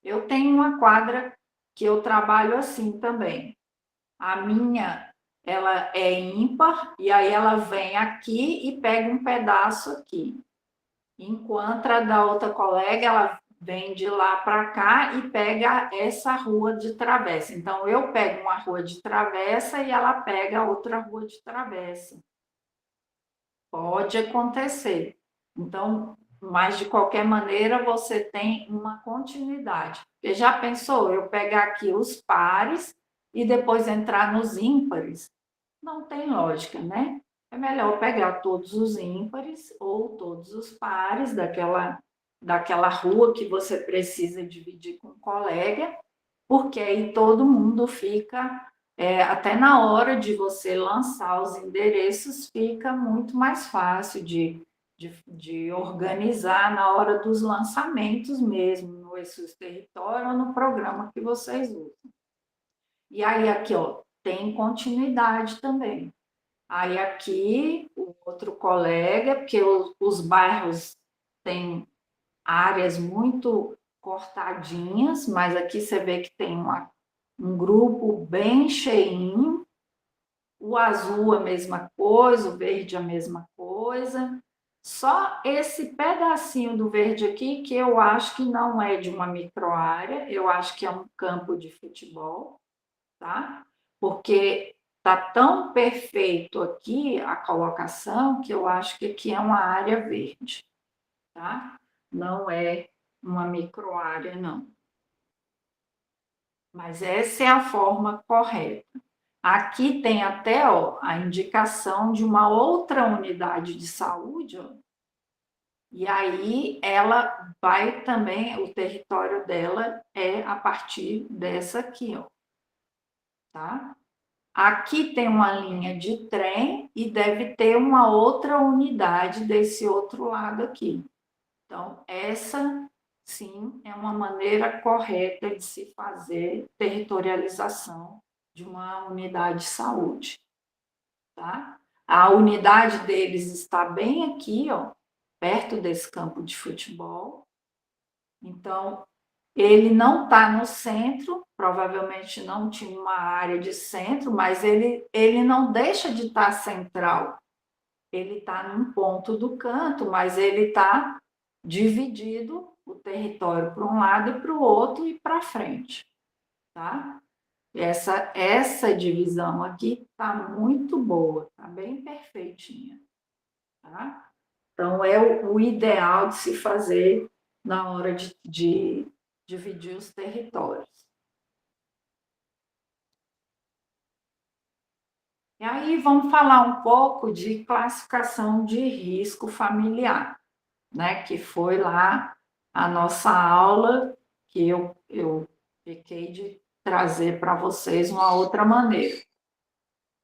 Eu tenho uma quadra que eu trabalho assim também. A minha, ela é ímpar e aí ela vem aqui e pega um pedaço aqui. Enquanto a da outra colega, ela vem de lá para cá e pega essa rua de travessa. Então, eu pego uma rua de travessa e ela pega outra rua de travessa. Pode acontecer. Então, mas de qualquer maneira, você tem uma continuidade. Porque já pensou eu pegar aqui os pares e depois entrar nos ímpares? Não tem lógica, né? É melhor pegar todos os ímpares ou todos os pares daquela rua que você precisa dividir com um colega, porque aí todo mundo fica, até na hora de você lançar os endereços, fica muito mais fácil de organizar na hora dos lançamentos mesmo, no ESUS Território ou no programa que vocês usam. E aí aqui, ó, tem continuidade também. Aí aqui, o outro colega, porque os bairros têm áreas muito cortadinhas, mas aqui você vê que tem um grupo bem cheinho. O azul a mesma coisa, o verde a mesma coisa. Só esse pedacinho do verde aqui, que eu acho que não é de uma microárea, eu acho que é um campo de futebol, tá? Porque tá tão perfeito aqui a colocação que eu acho que aqui é uma área verde, tá? Não é uma microárea, não. Mas essa é a forma correta. Aqui tem até, ó, a indicação de uma outra unidade de saúde, ó, e aí ela vai também, o território dela é a partir dessa aqui, ó, tá? Aqui tem uma linha de trem e deve ter uma outra unidade desse outro lado aqui. Então, essa, sim, é uma maneira correta de se fazer territorialização de uma unidade de saúde, tá? A unidade deles está bem aqui, ó, perto desse campo de futebol. Então, ele não está no centro, provavelmente não tinha uma área de centro, mas ele não deixa de estar central. Ele está num ponto do canto, mas ele está dividido o território para um lado e para o outro e para frente, tá? Essa divisão aqui está muito boa, está bem perfeitinha, tá? Então, é o ideal de se fazer na hora de dividir os territórios. E aí vamos falar um pouco de classificação de risco familiar, né? Que foi lá a nossa aula que eu fiquei de trazer para vocês uma outra maneira.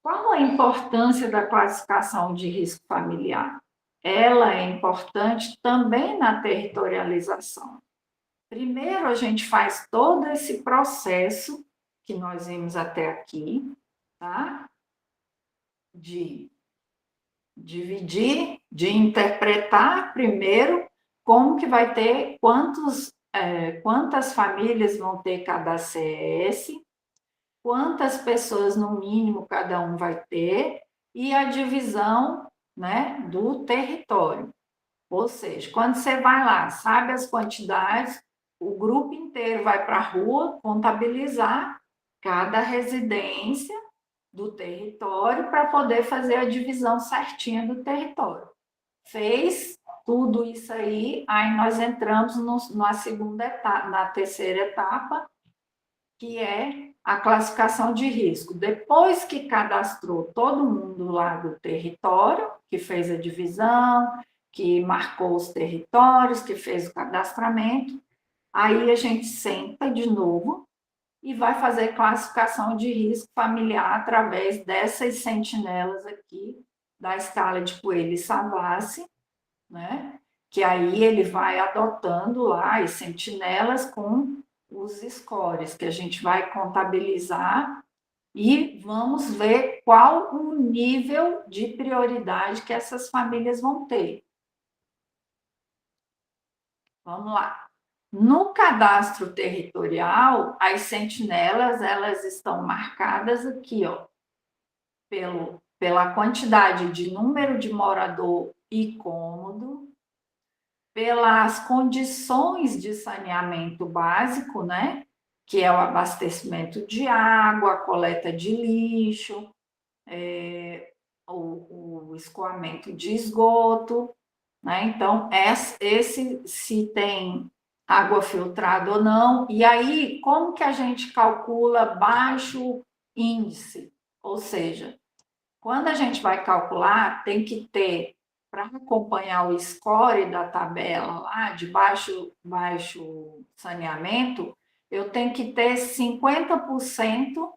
Qual a importância da classificação de risco familiar? Ela é importante também na territorialização. Primeiro, a gente faz todo esse processo que nós vimos até aqui, tá? De dividir, de interpretar primeiro como que vai ter, quantas famílias vão ter cada CS, quantas pessoas no mínimo cada um vai ter, e a divisão, né, do território. Ou seja, quando você vai lá, sabe as quantidades, o grupo inteiro vai para a rua contabilizar cada residência do território para poder fazer a divisão certinha do território. Fez tudo isso aí nós entramos na segunda etapa, na terceira etapa, que é a classificação de risco. Depois que cadastrou todo mundo lá do território, que fez a divisão, que marcou os territórios, que fez o cadastramento, aí a gente senta de novo e vai fazer classificação de risco familiar através dessas sentinelas aqui, da escala de Coelho-Savassi, né? Que aí ele vai adotando lá as sentinelas com os scores, que a gente vai contabilizar e vamos ver qual o nível de prioridade que essas famílias vão ter. Vamos lá. No cadastro territorial, as sentinelas, elas estão marcadas aqui, ó, pela quantidade de número de morador e cômodo, pelas condições de saneamento básico, né? Que é o abastecimento de água, a coleta de lixo, o escoamento de esgoto, né? Então, esse se tem água filtrada ou não. E aí, como que a gente calcula baixo índice? Ou seja, quando a gente vai calcular, tem que ter, para acompanhar o score da tabela lá, de baixo saneamento, eu tenho que ter 50%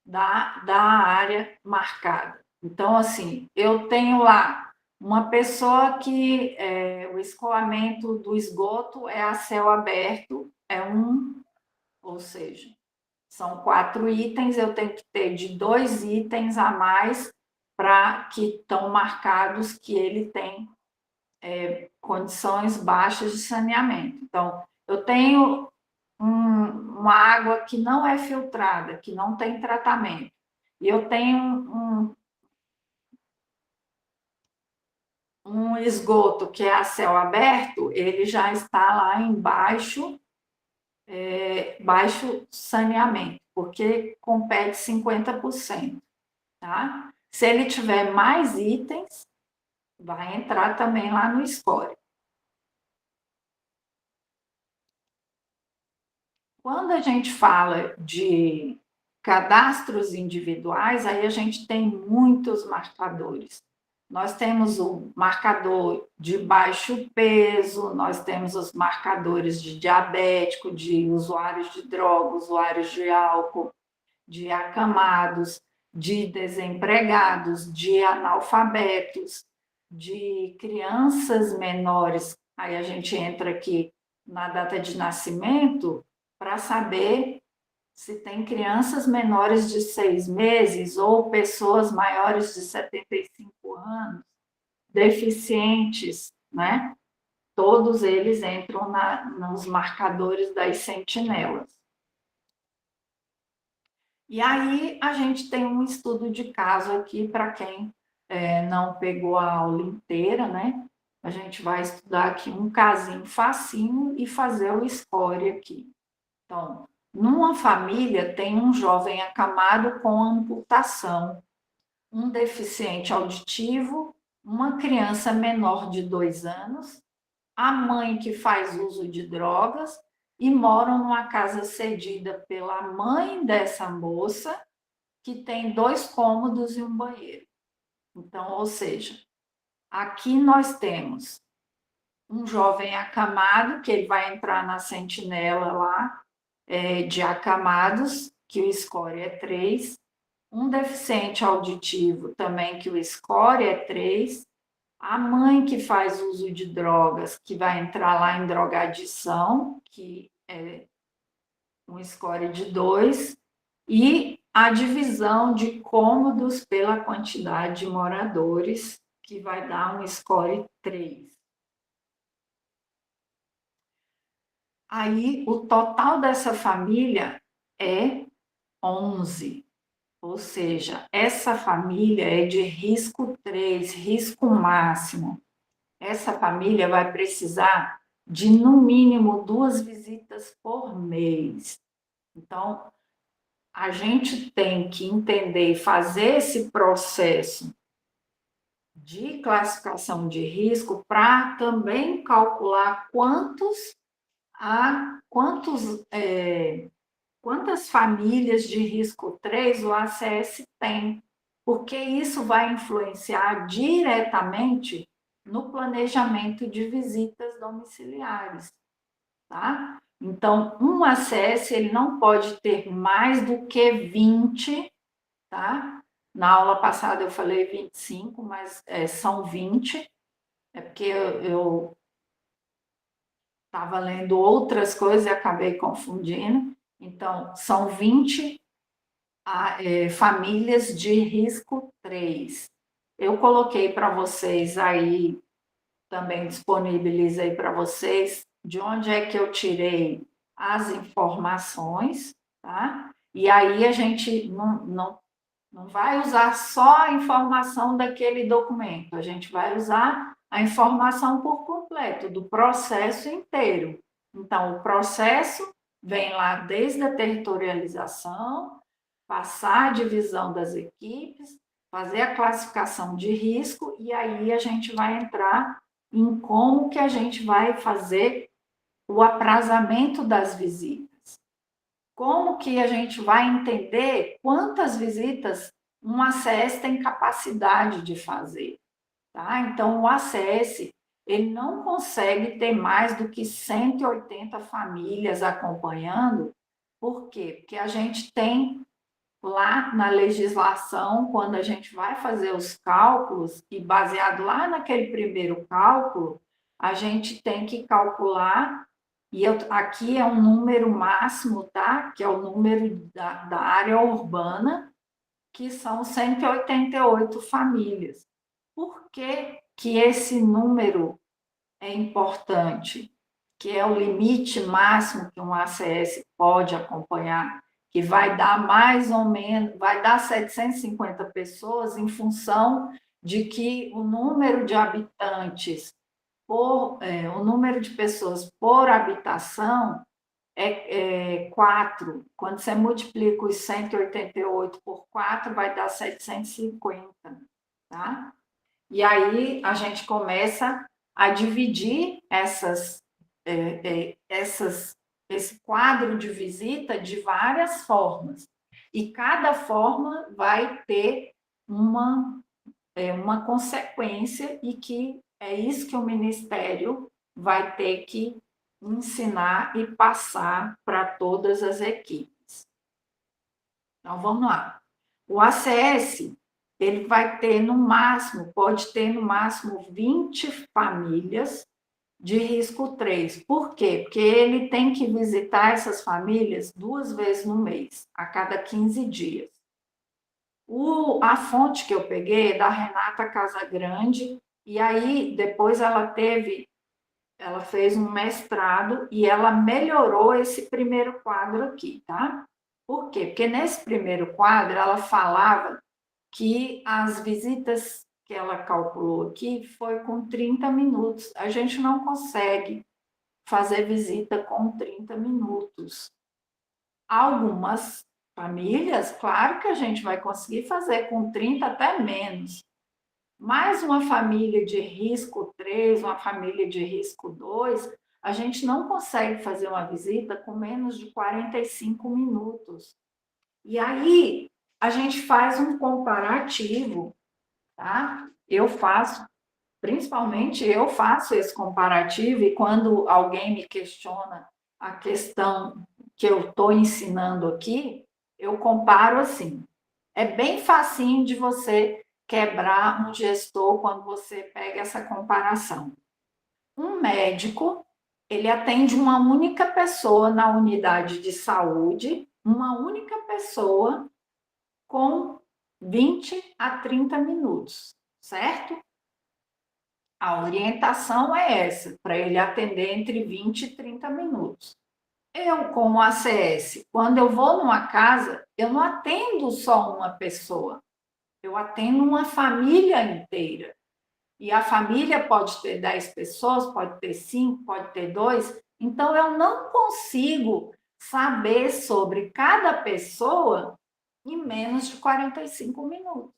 da área marcada. Então, assim, eu tenho lá uma pessoa que o escoamento do esgoto é a céu aberto, é 1, ou seja, são 4 itens, eu tenho que ter de 2 itens a mais para que estão marcados que ele tem condições baixas de saneamento. Então, eu tenho uma água que não é filtrada, que não tem tratamento, e eu tenho um esgoto que é a céu aberto, ele já está lá em baixo saneamento, porque compete 50%, tá? Se ele tiver mais itens, vai entrar também lá no score. Quando a gente fala de cadastros individuais, aí a gente tem muitos marcadores. Nós temos o marcador de baixo peso, nós temos os marcadores de diabético, de usuários de droga, usuários de álcool, de acamados, de desempregados, de analfabetos, de crianças menores. Aí a gente entra aqui na data de nascimento para saber se tem crianças menores de 6 meses ou pessoas maiores de 75 anos, deficientes, né? Todos eles entram nos marcadores das sentinelas. E aí a gente tem um estudo de caso aqui para quem não pegou a aula inteira, né? A gente vai estudar aqui um casinho facinho e fazer o score aqui. Então, numa família tem um jovem acamado com amputação, um deficiente auditivo, uma criança menor de 2 anos, a mãe que faz uso de drogas e moram numa casa cedida pela mãe dessa moça, que tem 2 cômodos e um banheiro. Então, ou seja, aqui nós temos um jovem acamado, que ele vai entrar na sentinela lá, de acamados, que o score é 3, um deficiente auditivo também, que o score é 3, a mãe que faz uso de drogas, que vai entrar lá em drogadição, que é um score de 2, e a divisão de cômodos pela quantidade de moradores, que vai dar um score 3. Aí, o total dessa família é 11, ou seja, essa família é de risco 3, risco máximo. Essa família vai precisar de, no mínimo, 2 visitas por mês. Então, a gente tem que entender e fazer esse processo de classificação de risco para também calcular quantos quantas famílias de risco 3 o ACS tem, porque isso vai influenciar diretamente no planejamento de visitas domiciliares, tá? Então, um ACS ele não pode ter mais do que 20, tá? Na aula passada eu falei 25, mas são 20, é porque eu estava lendo outras coisas e acabei confundindo. Então, são 20 famílias de risco 3. Eu coloquei para vocês aí, também disponibilizei para vocês, de onde é que eu tirei as informações, tá? E aí a gente não vai usar só a informação daquele documento, a gente vai usar a informação por completo, do processo inteiro. Então, o processo vem lá desde a territorialização, passar a divisão das equipes, fazer a classificação de risco, e aí a gente vai entrar em como que a gente vai fazer o aprazamento das visitas. Como que a gente vai entender quantas visitas um ACS tem capacidade de fazer, tá? Então, o ACS, ele não consegue ter mais do que 180 famílias acompanhando. Por quê? Porque a gente tem lá na legislação, quando a gente vai fazer os cálculos, e baseado lá naquele primeiro cálculo, a gente tem que calcular, e aqui é um número máximo, tá? Que é o número da área urbana, que são 188 famílias. Por que que esse número é importante? Que é o limite máximo que um ACS pode acompanhar, que vai dar mais ou menos, vai dar 750 pessoas em função de que o número de habitantes o número de pessoas por habitação é 4. Quando você multiplica os 188 por 4, vai dar 750, tá? E aí a gente começa a dividir esse quadro de visita de várias formas. E cada forma vai ter uma consequência, e que é isso que o Ministério vai ter que ensinar e passar para todas as equipes. Então, vamos lá. O ACS, ele vai ter no máximo, pode ter no máximo 20 famílias de risco 3. Por quê? Porque ele tem que visitar essas famílias 2 vezes no mês, a cada 15 dias. A fonte que eu peguei é da Renata Casagrande, e aí depois ela fez um mestrado e ela melhorou esse primeiro quadro aqui, tá? Por quê? Porque nesse primeiro quadro ela falava que as visitas que ela calculou aqui foi com 30 minutos. A gente não consegue fazer visita com 30 minutos. Algumas famílias, claro que a gente vai conseguir fazer com 30 até menos. Mas uma família de risco 3, uma família de risco 2, a gente não consegue fazer uma visita com menos de 45 minutos. E aí, a gente faz um comparativo, tá? Principalmente eu faço esse comparativo, e quando alguém me questiona a questão que eu estou ensinando aqui, eu comparo assim. É bem facinho de você quebrar um gestor quando você pega essa comparação. Um médico, ele atende uma única pessoa na unidade de saúde, uma única pessoa com 20 a 30 minutos, certo? A orientação é essa, para ele atender entre 20 e 30 minutos. Eu, como ACS, quando eu vou numa casa, eu não atendo só uma pessoa, eu atendo uma família inteira. E a família pode ter 10 pessoas, pode ter 5, pode ter 2. Então, eu não consigo saber sobre cada pessoa em menos de 45 minutos.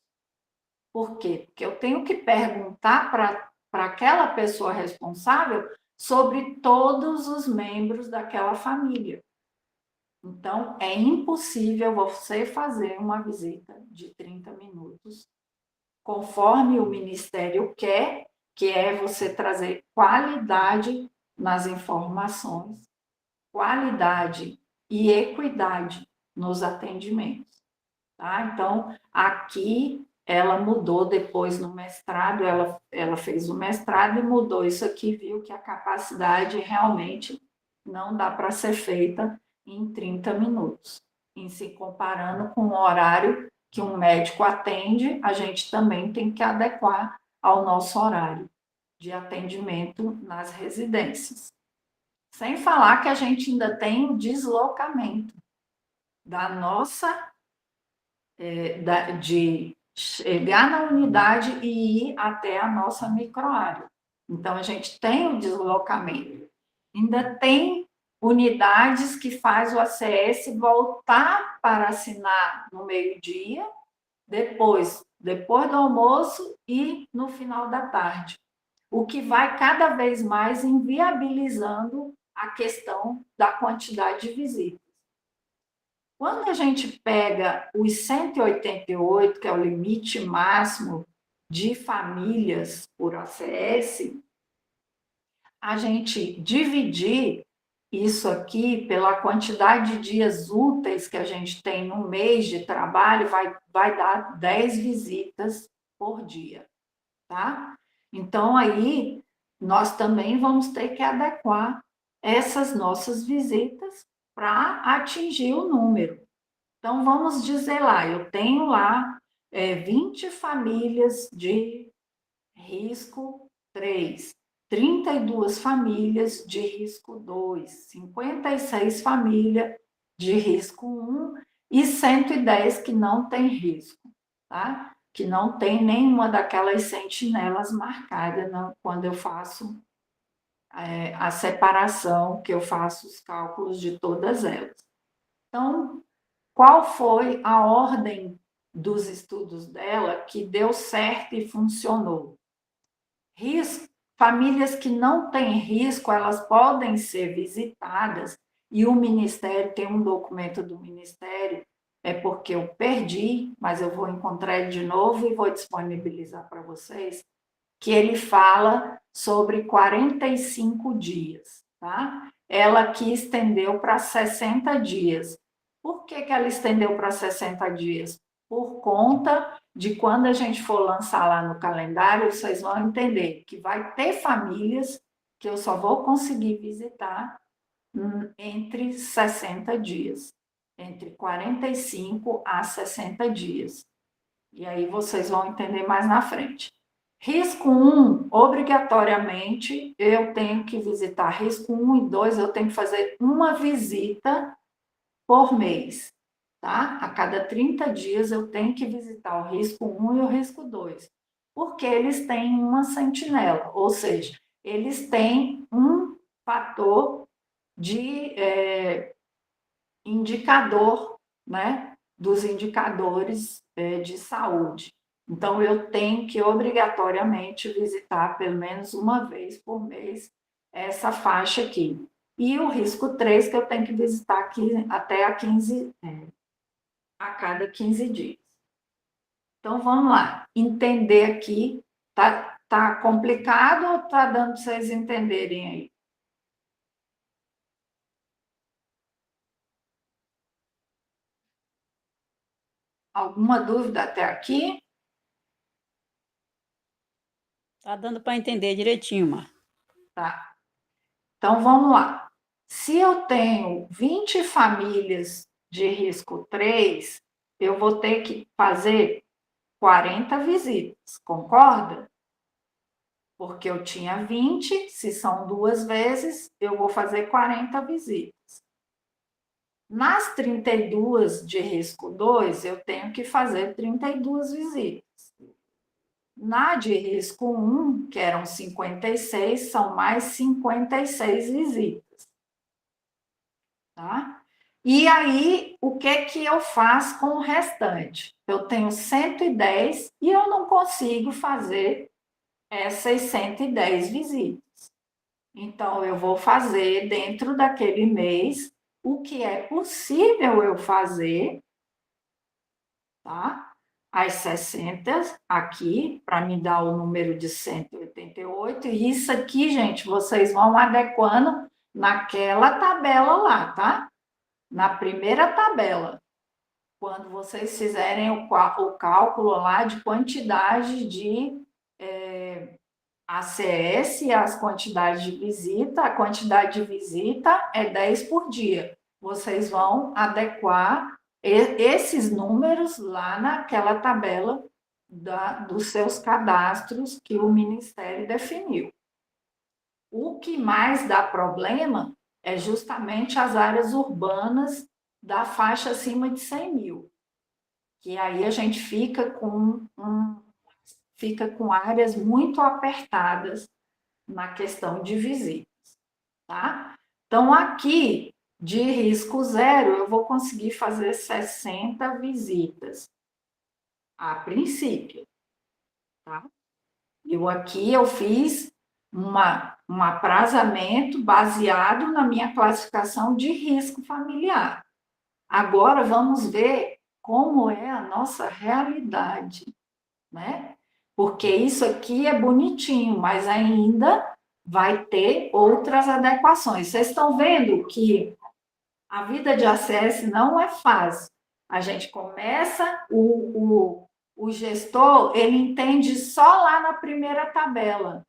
Por quê? Porque eu tenho que perguntar para aquela pessoa responsável sobre todos os membros daquela família. Então, é impossível você fazer uma visita de 30 minutos, conforme o Ministério quer, que é você trazer qualidade nas informações, qualidade e equidade nos atendimentos. Tá? Então, aqui ela mudou depois no mestrado, ela fez o mestrado e mudou isso aqui, viu que a capacidade realmente não dá para ser feita em 30 minutos. Em se comparando com o horário que um médico atende, a gente também tem que adequar ao nosso horário de atendimento nas residências. Sem falar que a gente ainda tem o deslocamento da nossa de chegar na unidade e ir até a nossa microárea. Então, a gente tem o deslocamento. Ainda tem unidades que faz o ACS voltar para assinar no meio-dia, depois do almoço e no final da tarde. O que vai cada vez mais inviabilizando a questão da quantidade de visitas. Quando a gente pega os 188, que é o limite máximo de famílias por ACS, a gente dividir isso aqui pela quantidade de dias úteis que a gente tem no mês de trabalho, vai dar 10 visitas por dia, tá? Então, aí, nós também vamos ter que adequar essas nossas visitas para atingir o número. Então, vamos dizer lá, eu tenho lá 20 famílias de risco 3, 32 famílias de risco 2, 56 famílias de risco 1 e 110 que não tem risco, tá? Que não tem nenhuma daquelas sentinelas marcadas quando eu faço a separação, que eu faço os cálculos de todas elas. Então, qual foi a ordem dos estudos dela que deu certo e funcionou? Famílias que não têm risco, elas podem ser visitadas, e o Ministério, tem um documento do Ministério, é porque eu perdi, mas eu vou encontrar ele de novo e vou disponibilizar para vocês, que ele fala sobre 45 dias, tá? Ela que estendeu para 60 dias. Por que ela estendeu para 60 dias? Por conta de quando a gente for lançar lá no calendário, vocês vão entender que vai ter famílias que eu só vou conseguir visitar entre 60 dias, entre 45 a 60 dias. E aí vocês vão entender mais na frente. Risco 1, obrigatoriamente, eu tenho que visitar. Risco 1 e 2, eu tenho que fazer uma visita por mês, tá? A cada 30 dias eu tenho que visitar o risco 1 e o risco 2, porque eles têm uma sentinela, ou seja, eles têm um fator de indicador, né? Dos indicadores de saúde. Então, eu tenho que obrigatoriamente visitar pelo menos uma vez por mês essa faixa aqui. E o risco 3, que eu tenho que visitar aqui até a cada 15 dias. Então, vamos lá. Entender aqui. Tá complicado ou tá dando para vocês entenderem aí? Alguma dúvida até aqui?
Tá dando para entender direitinho, Mar.
Tá. Então, vamos lá. Se eu tenho 20 famílias de risco 3, eu vou ter que fazer 40 visitas, concorda? Porque eu tinha 20, se são 2 vezes, eu vou fazer 40 visitas. Nas 32 de risco 2, eu tenho que fazer 32 visitas. Na de risco 1, que eram 56, são mais 56 visitas. Tá? E aí, o que eu faço com o restante? Eu tenho 110 e eu não consigo fazer essas 110 visitas. Então, eu vou fazer dentro daquele mês o que é possível eu fazer, tá? As 60 aqui, para me dar o número de 188, e isso aqui, gente, vocês vão adequando naquela tabela lá, tá? Na primeira tabela, quando vocês fizerem o cálculo lá de quantidade de ACS, as quantidades de visita, a quantidade de visita é 10 por dia. Vocês vão adequar esses números lá naquela tabela dos seus cadastros que o Ministério definiu. O que mais dá problema é justamente as áreas urbanas da faixa acima de 100 mil, que aí a gente fica com áreas muito apertadas na questão de visitas, tá? Então, aqui, de risco zero, eu vou conseguir fazer 60 visitas, a princípio, tá? Aqui eu fiz um aprazamento baseado na minha classificação de risco familiar. Agora, vamos ver como é a nossa realidade, né? Porque isso aqui é bonitinho, mas ainda vai ter outras adequações. Vocês estão vendo que a vida de ACS não é fácil. A gente começa, o gestor, ele entende só lá na primeira tabela.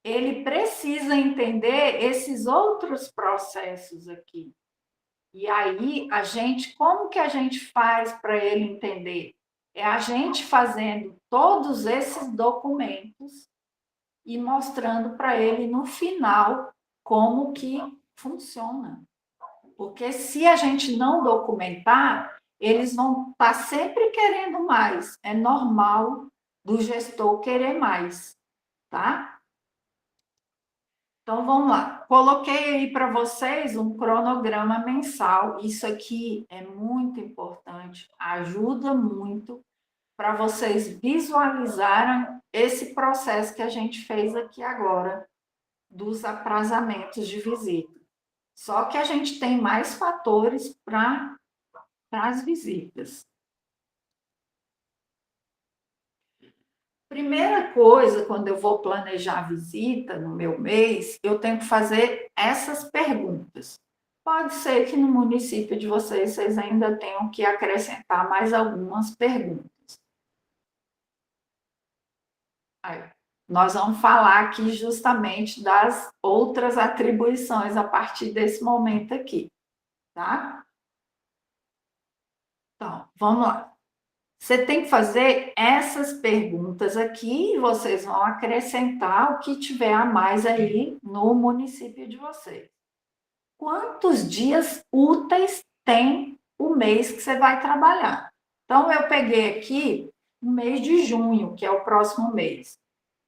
Ele precisa entender esses outros processos aqui. E aí, como que a gente faz para ele entender? É a gente fazendo todos esses documentos e mostrando para ele no final como que funciona. Porque se a gente não documentar, eles vão estar sempre querendo mais. É normal do gestor querer mais, tá? Então, vamos lá. Coloquei aí para vocês um cronograma mensal. Isso aqui é muito importante, ajuda muito para vocês visualizarem esse processo que a gente fez aqui agora, dos aprazamentos de visita. Só que a gente tem mais fatores para as visitas. Primeira coisa, quando eu vou planejar a visita no meu mês, eu tenho que fazer essas perguntas. Pode ser que no município de vocês ainda tenham que acrescentar mais algumas perguntas. Aí, nós vamos falar aqui justamente das outras atribuições a partir desse momento aqui, tá? Então, vamos lá. Você tem que fazer essas perguntas aqui e vocês vão acrescentar o que tiver a mais aí no município de vocês. Quantos dias úteis tem o mês que você vai trabalhar? Então, eu peguei aqui o mês de junho, que é o próximo mês.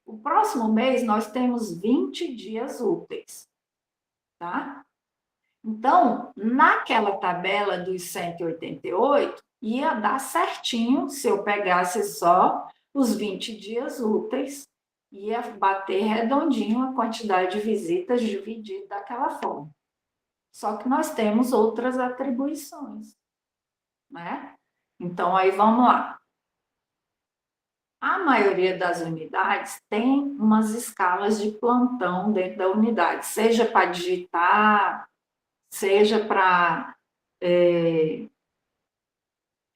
O próximo mês nós temos 20 dias úteis, tá? Então, naquela tabela dos 188, ia dar certinho se eu pegasse só os 20 dias úteis, ia bater redondinho a quantidade de visitas dividida daquela forma. Só que nós temos outras atribuições, né? Então, aí vamos lá. A maioria das unidades tem umas escalas de plantão dentro da unidade, seja para digitar, seja para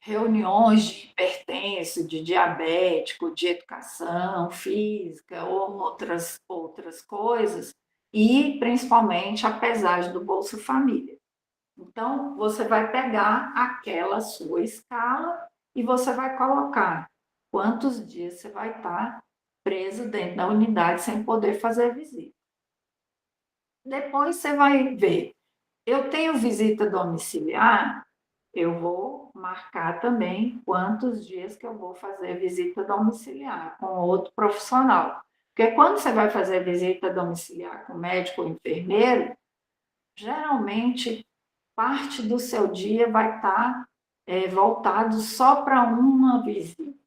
reuniões de hipertenso, de diabético, de educação física ou outras coisas, e principalmente a pesagem do Bolsa Família. Então, você vai pegar aquela sua escala e você vai colocar quantos dias você vai estar preso dentro da unidade sem poder fazer visita. Depois você vai ver, eu tenho visita domiciliar, eu vou marcar também quantos dias que eu vou fazer visita domiciliar com outro profissional. Porque quando você vai fazer visita domiciliar com médico ou enfermeiro, geralmente parte do seu dia vai estar voltado só para uma visita,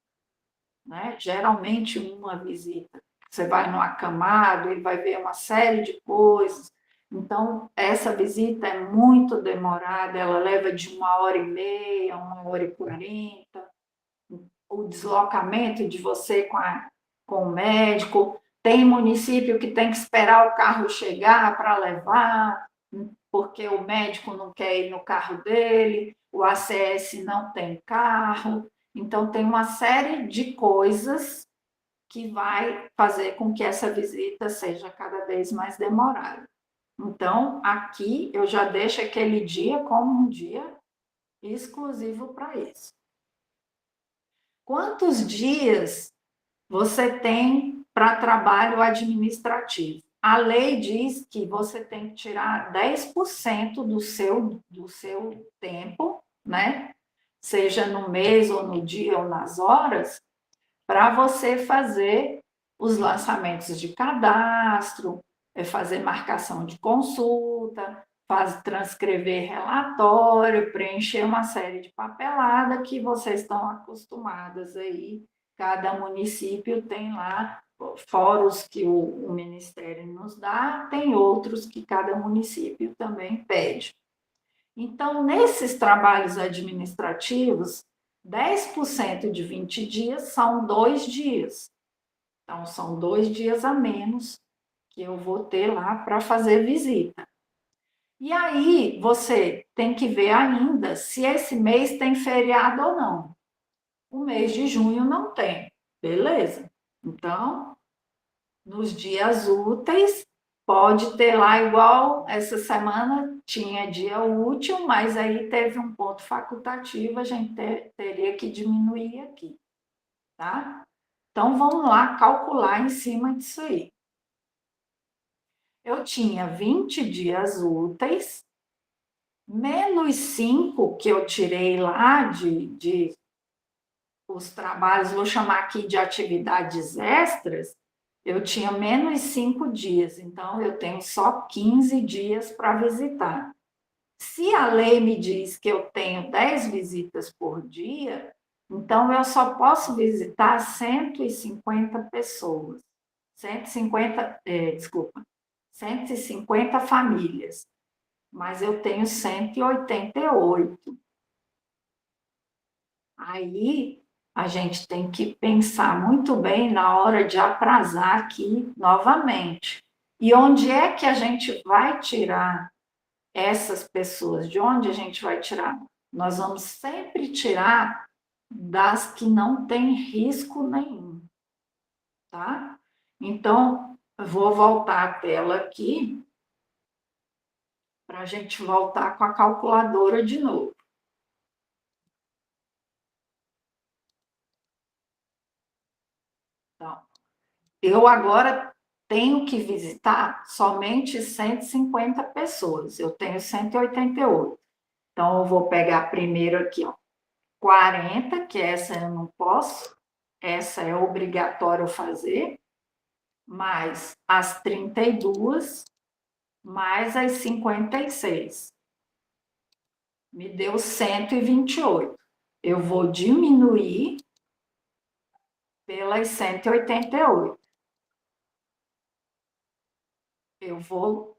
né? Geralmente uma visita. Você vai no acamado, ele vai ver uma série de coisas, Então, essa visita é muito demorada, ela leva de 1h30, 1h40. O deslocamento de você com o médico. Tem município que tem que esperar o carro chegar para levar, porque o médico não quer ir no carro dele, o ACS não tem carro. Então, tem uma série de coisas que vai fazer com que essa visita seja cada vez mais demorada. Então, aqui eu já deixo aquele dia como um dia exclusivo para isso. Quantos dias você tem para trabalho administrativo? A lei diz que você tem que tirar 10% do seu tempo, né? Seja no mês, ou no dia, ou nas horas, para você fazer os lançamentos de cadastro, fazer marcação de consulta, transcrever relatório, preencher uma série de papelada que vocês estão acostumadas aí. Cada município tem lá, fora os que o Ministério nos dá, tem outros que cada município também pede. Então, nesses trabalhos administrativos, 10% de 20 dias são 2 dias. Então, são 2 dias a menos que eu vou ter lá para fazer visita. E aí, você tem que ver ainda se esse mês tem feriado ou não. O mês de junho não tem, beleza. Então, nos dias úteis, pode ter lá igual essa semana tinha dia útil, mas aí teve um ponto facultativo, a gente teria que diminuir aqui, tá? Então, vamos lá calcular em cima disso aí. Eu tinha 20 dias úteis, menos 5 que eu tirei lá de os trabalhos, vou chamar aqui de atividades extras, eu tinha menos 5 dias, então eu tenho só 15 dias para visitar. Se a lei me diz que eu tenho 10 visitas por dia, então eu só posso visitar 150 pessoas. 150 famílias. Mas eu tenho 188. Aí a gente tem que pensar muito bem na hora de aprazar aqui novamente. E onde é que a gente vai tirar essas pessoas? De onde a gente vai tirar? Nós vamos sempre tirar das que não têm risco nenhum, tá? Então, eu vou voltar a tela aqui para a gente voltar com a calculadora de novo. Então, eu agora tenho que visitar somente 150 pessoas. Eu tenho 188. Então, eu vou pegar primeiro aqui, ó, 40, que essa eu não posso. Essa é obrigatório fazer. Mais as 32, mais as 56. Me deu 128. Eu vou diminuir pelas 188. Eu vou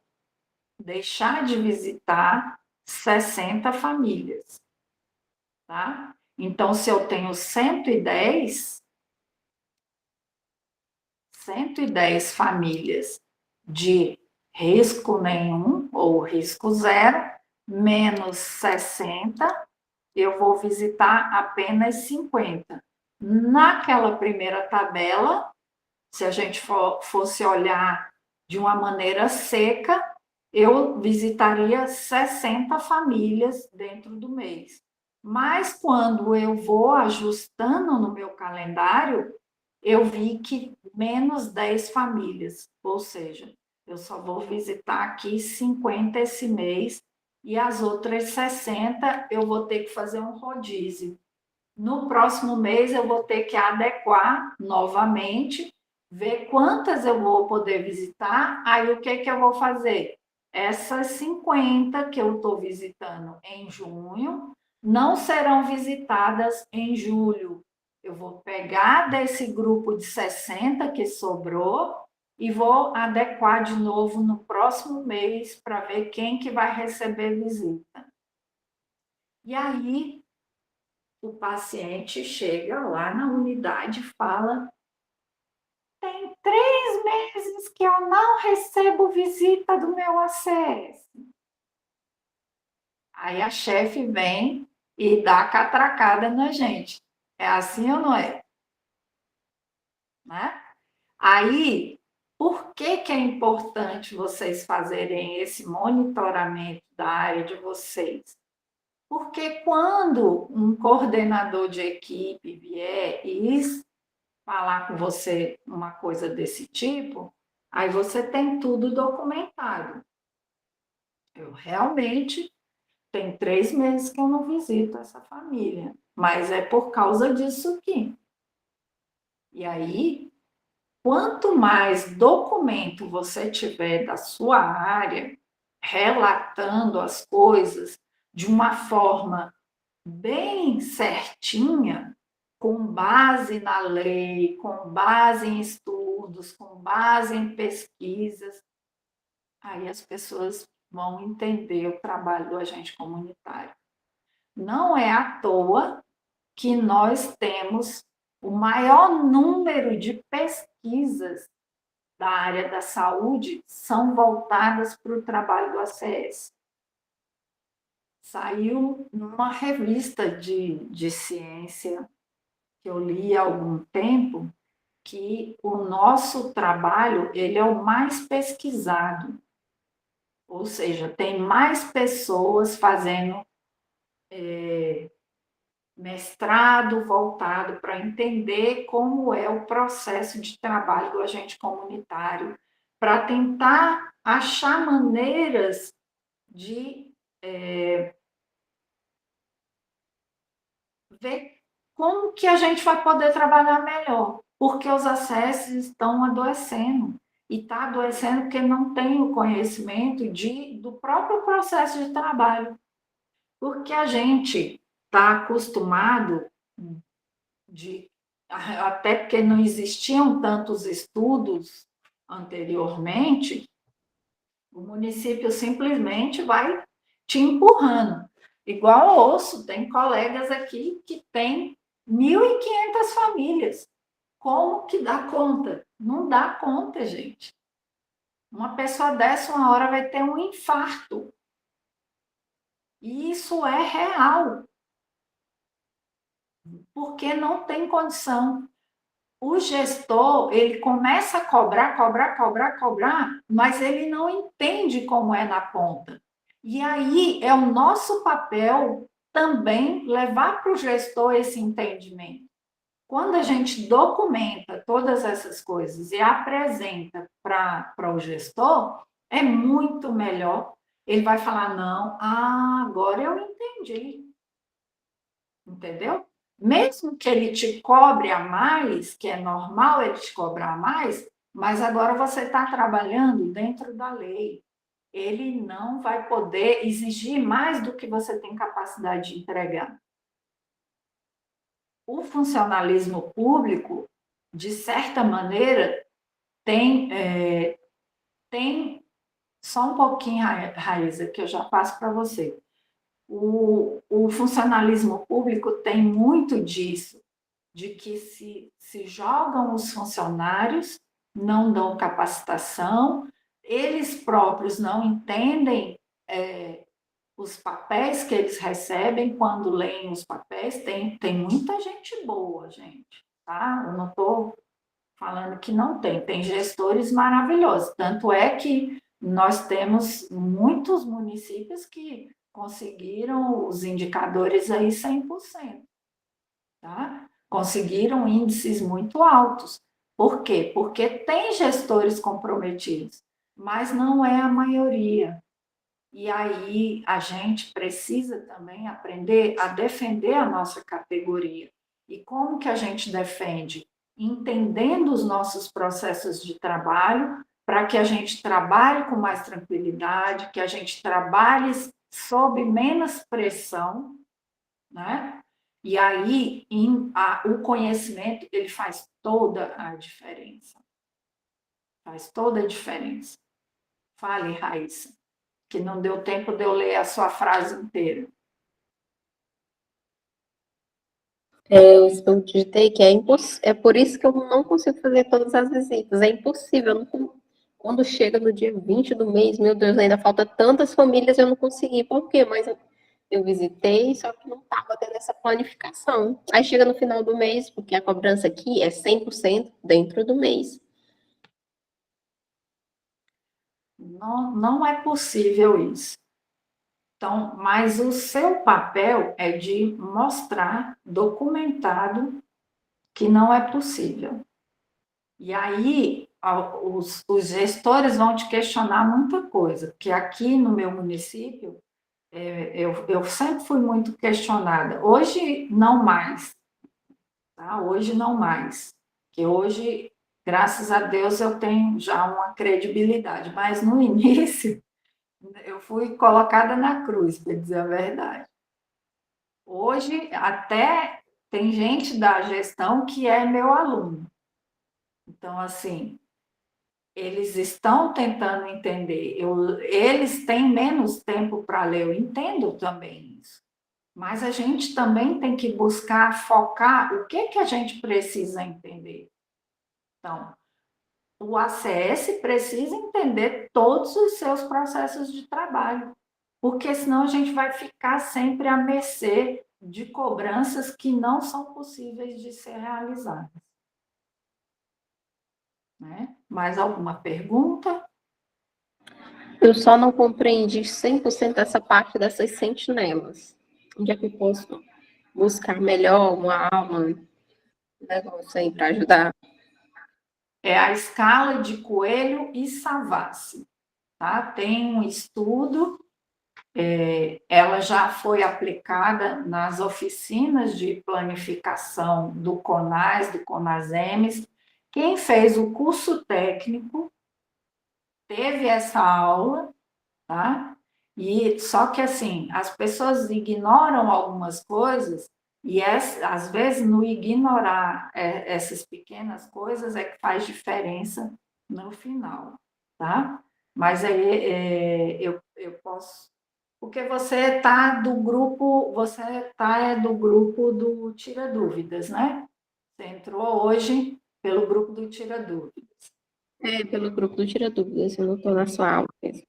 deixar de visitar 60 famílias, tá? Então, se eu tenho 110 famílias de risco nenhum ou risco zero, menos 60, eu vou visitar apenas 50. Naquela primeira tabela, se a gente fosse olhar de uma maneira seca, eu visitaria 60 famílias dentro do mês. Mas quando eu vou ajustando no meu calendário, eu vi que menos 10 famílias, ou seja, eu só vou visitar aqui 50 esse mês e as outras 60 eu vou ter que fazer um rodízio. No próximo mês eu vou ter que adequar novamente, ver quantas eu vou poder visitar, aí o que eu vou fazer? Essas 50 que eu estou visitando em junho não serão visitadas em julho. Eu vou pegar desse grupo de 60 que sobrou e vou adequar de novo no próximo mês para ver quem que vai receber visita. E aí, o paciente chega lá na unidade e fala: tem 3 meses que eu não recebo visita do meu acesso. Aí a chefe vem e dá a catracada na gente. É assim ou não é? Né? Aí, por que que é importante vocês fazerem esse monitoramento da área de vocês? Porque quando um coordenador de equipe vier e falar com você uma coisa desse tipo, aí você tem tudo documentado. Eu realmente tenho 3 meses que eu não visito essa família, mas é por causa disso aqui. E aí, quanto mais documento você tiver da sua área, relatando as coisas de uma forma bem certinha, com base na lei, com base em estudos, com base em pesquisas, aí as pessoas vão entender o trabalho do agente comunitário. Não é à toa que nós temos o maior número de pesquisas da área da saúde são voltadas para o trabalho do ACS. Saiu numa revista de ciência que eu li há algum tempo, que o nosso trabalho ele é o mais pesquisado, ou seja, tem mais pessoas fazendo mestrado voltado para entender como é o processo de trabalho do agente comunitário, para tentar achar maneiras de ver como que a gente vai poder trabalhar melhor, porque os acessos estão adoecendo, e está adoecendo porque não tem o conhecimento do próprio processo de trabalho, porque a gente está acostumado até porque não existiam tantos estudos anteriormente, o município simplesmente vai te empurrando. Igual osso, tem colegas aqui que têm 1.500 famílias. Como que dá conta? Não dá conta, gente. Uma pessoa dessa, uma hora vai ter um infarto. E isso é real. Porque não tem condição. O gestor, ele começa a cobrar, mas ele não entende como é na ponta. E aí é o nosso papel também levar para o gestor esse entendimento. Quando a gente documenta todas essas coisas e apresenta para o gestor, é muito melhor. Ele vai falar: não, agora eu entendi. Entendeu? Mesmo que ele te cobre a mais, que é normal ele te cobrar a mais, mas agora você está trabalhando dentro da lei. Ele não vai poder exigir mais do que você tem capacidade de entregar. O funcionalismo público, de certa maneira, tem só um pouquinho, Raíssa, que eu já passo para você. O funcionalismo público tem muito disso, de que se jogam os funcionários, não dão capacitação, eles próprios não entendem os papéis que eles recebem quando leem os papéis. Tem muita gente boa, gente, tá? Eu não estou falando que não tem gestores maravilhosos, tanto é que nós temos muitos municípios que conseguiram os indicadores aí 100%, tá? Conseguiram índices muito altos. Por quê? Porque tem gestores comprometidos, mas não é a maioria. E aí a gente precisa também aprender a defender a nossa categoria. E como que a gente defende? Entendendo os nossos processos de trabalho, para que a gente trabalhe com mais tranquilidade, que a gente trabalhe sob menos pressão, né? E aí o conhecimento ele faz toda a diferença. Faz toda a diferença. Fale, Raíssa, que não deu tempo de eu ler a sua frase inteira.
Eu digitei que é por isso que eu não consigo fazer todas as visitas. É impossível. Quando chega no dia 20 do mês, meu Deus, ainda falta tantas famílias, eu não consegui. Por quê? Mas eu visitei, só que não estava tendo essa planificação. Aí chega no final do mês, porque a cobrança aqui é 100% dentro do mês.
Não, não é possível isso. Então, mas o seu papel é de mostrar documentado que não é possível. E aí, os gestores vão te questionar muita coisa, porque aqui no meu município, eu sempre fui muito questionada. Hoje, não mais, tá? Hoje, não mais. Porque hoje, graças a Deus, eu tenho já uma credibilidade. Mas no início, eu fui colocada na cruz, para dizer a verdade. Hoje, até tem gente da gestão que é meu aluno. Então, assim, eles estão tentando entender. Eles têm menos tempo para ler, eu entendo também isso. Mas a gente também tem que buscar focar o que a gente precisa entender. Então, o ACS precisa entender todos os seus processos de trabalho, porque senão a gente vai ficar sempre à mercê de cobranças que não são possíveis de ser realizadas. Né? Mais alguma pergunta?
Eu só não compreendi 100% essa parte dessas sentinelas. Onde é que eu posso buscar melhor uma aula, um negócio aí para ajudar?
É a escala de Coelho e Savassi. Tá? Tem um estudo, ela já foi aplicada nas oficinas de planificação do CONAS, do CONASEMES. Quem fez o curso técnico teve essa aula, tá? E só que assim, as pessoas ignoram algumas coisas e às vezes no ignorar essas pequenas coisas é que faz diferença no final, tá? Mas aí eu posso, porque você está do grupo, você está do grupo do Tira Dúvidas, né? Você entrou hoje pelo grupo do Tira Dúvidas.
Pelo grupo do Tira Dúvidas, eu não estou na sua aula mesmo.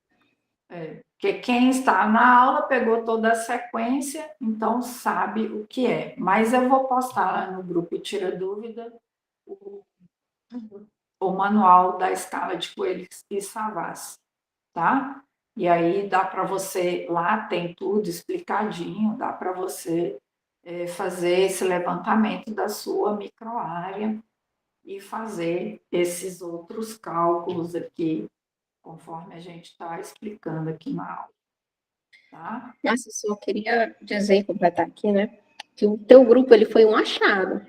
Porque quem está na aula pegou toda a sequência, então sabe o que é. Mas eu vou postar lá no grupo Tira Dúvida o manual da escala de Coelhos e Savassi, tá? E aí dá para você, lá tem tudo explicadinho, dá para você fazer esse levantamento da sua microárea e fazer esses outros cálculos aqui, conforme a gente está explicando aqui na aula. Tá?
Nossa, eu só queria dizer, completar aqui, né, que o teu grupo, ele foi um achado.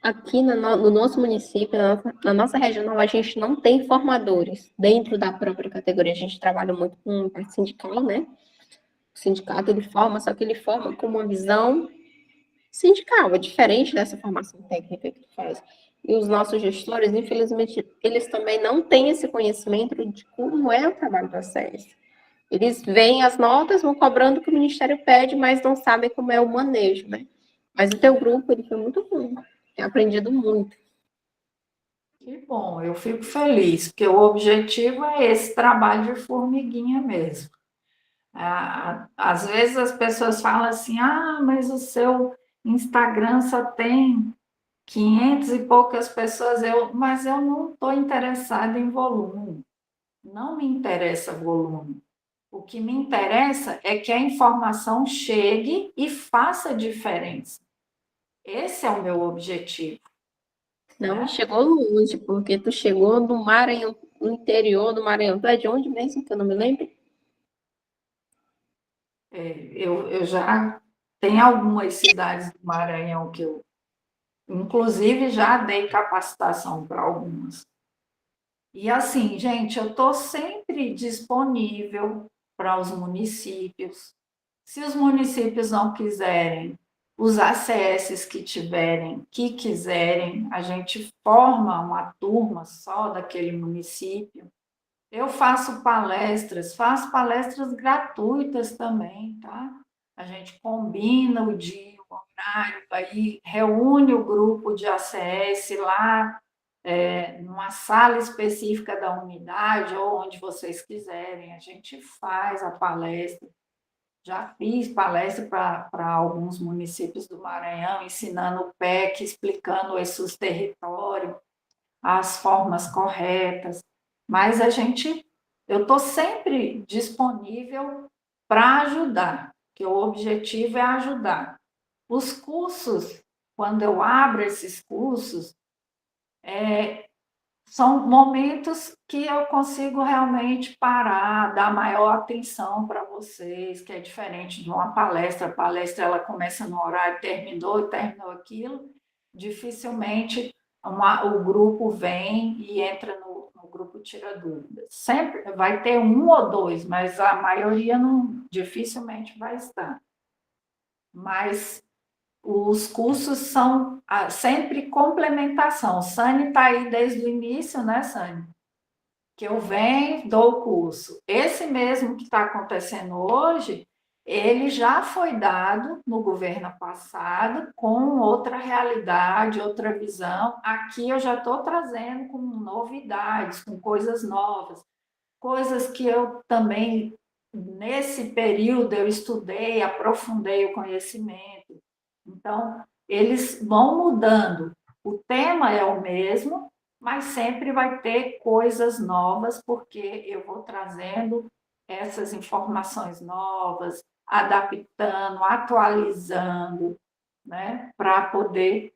Aqui no nosso município, na nossa regional, a gente não tem formadores dentro da própria categoria. A gente trabalha muito com parte sindical, né? O sindicato, ele forma, só que ele forma com uma visão sindical, é diferente dessa formação técnica que tu faz. E os nossos gestores, infelizmente, eles também não têm esse conhecimento de como é o trabalho do ACS. Eles veem as notas, vão cobrando o que o Ministério pede, mas não sabem como é o manejo, né? Mas o teu grupo, ele foi muito bom. Tenho aprendido muito.
Que bom, eu fico feliz, porque o objetivo é esse trabalho de formiguinha mesmo. Às vezes as pessoas falam assim, mas o seu Instagram só tem 500 e poucas pessoas, mas eu não estou interessada em volume, não me interessa volume. O que me interessa é que a informação chegue e faça diferença. Esse é o meu objetivo.
Não, chegou longe, porque tu chegou no Maranhão, no interior do Maranhão. Tu é de onde mesmo, que eu não me lembro?
Eu já tenho algumas cidades do Maranhão que eu, inclusive, já dei capacitação para algumas. E assim, gente, eu estou sempre disponível para os municípios. Se os municípios não quiserem, os ACS que quiserem, a gente forma uma turma só daquele município. Eu faço palestras gratuitas também, tá? A gente combina o dia, o horário, aí reúne o grupo de ACS lá, numa sala específica da unidade, ou onde vocês quiserem, a gente faz a palestra. Já fiz palestra para alguns municípios do Maranhão, ensinando o PEC, explicando esses territórios, as formas corretas, mas eu estou sempre disponível para ajudar, que o objetivo é ajudar. Os cursos, quando eu abro esses cursos, são momentos que eu consigo realmente parar, dar maior atenção para vocês, que é diferente de uma palestra. A palestra ela começa no horário, terminou aquilo, dificilmente o grupo vem e entra no grupo tira dúvidas. Sempre vai ter um ou dois, mas a maioria não, dificilmente vai estar. Mas os cursos são sempre complementação. Sani está aí desde o início, né, Sani? Que eu venho, dou o curso. Esse mesmo que está acontecendo hoje, ele já foi dado no governo passado, com outra realidade, outra visão. Aqui eu já estou trazendo com novidades, com coisas novas, coisas que eu também, nesse período, eu estudei, aprofundei o conhecimento. Então, eles vão mudando. O tema é o mesmo, mas sempre vai ter coisas novas, porque eu vou trazendo essas informações novas, adaptando, atualizando, né, para poder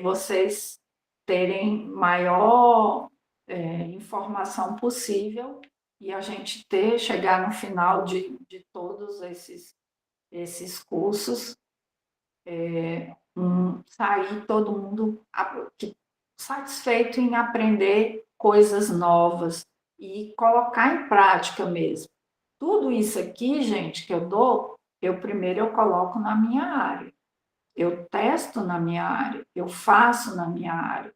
vocês terem maior informação possível e a gente chegar no final de todos esses cursos, sair todo mundo satisfeito em aprender coisas novas e colocar em prática mesmo. Tudo isso aqui, gente, que eu dou, primeiro eu coloco na minha área. Eu testo na minha área, eu faço na minha área.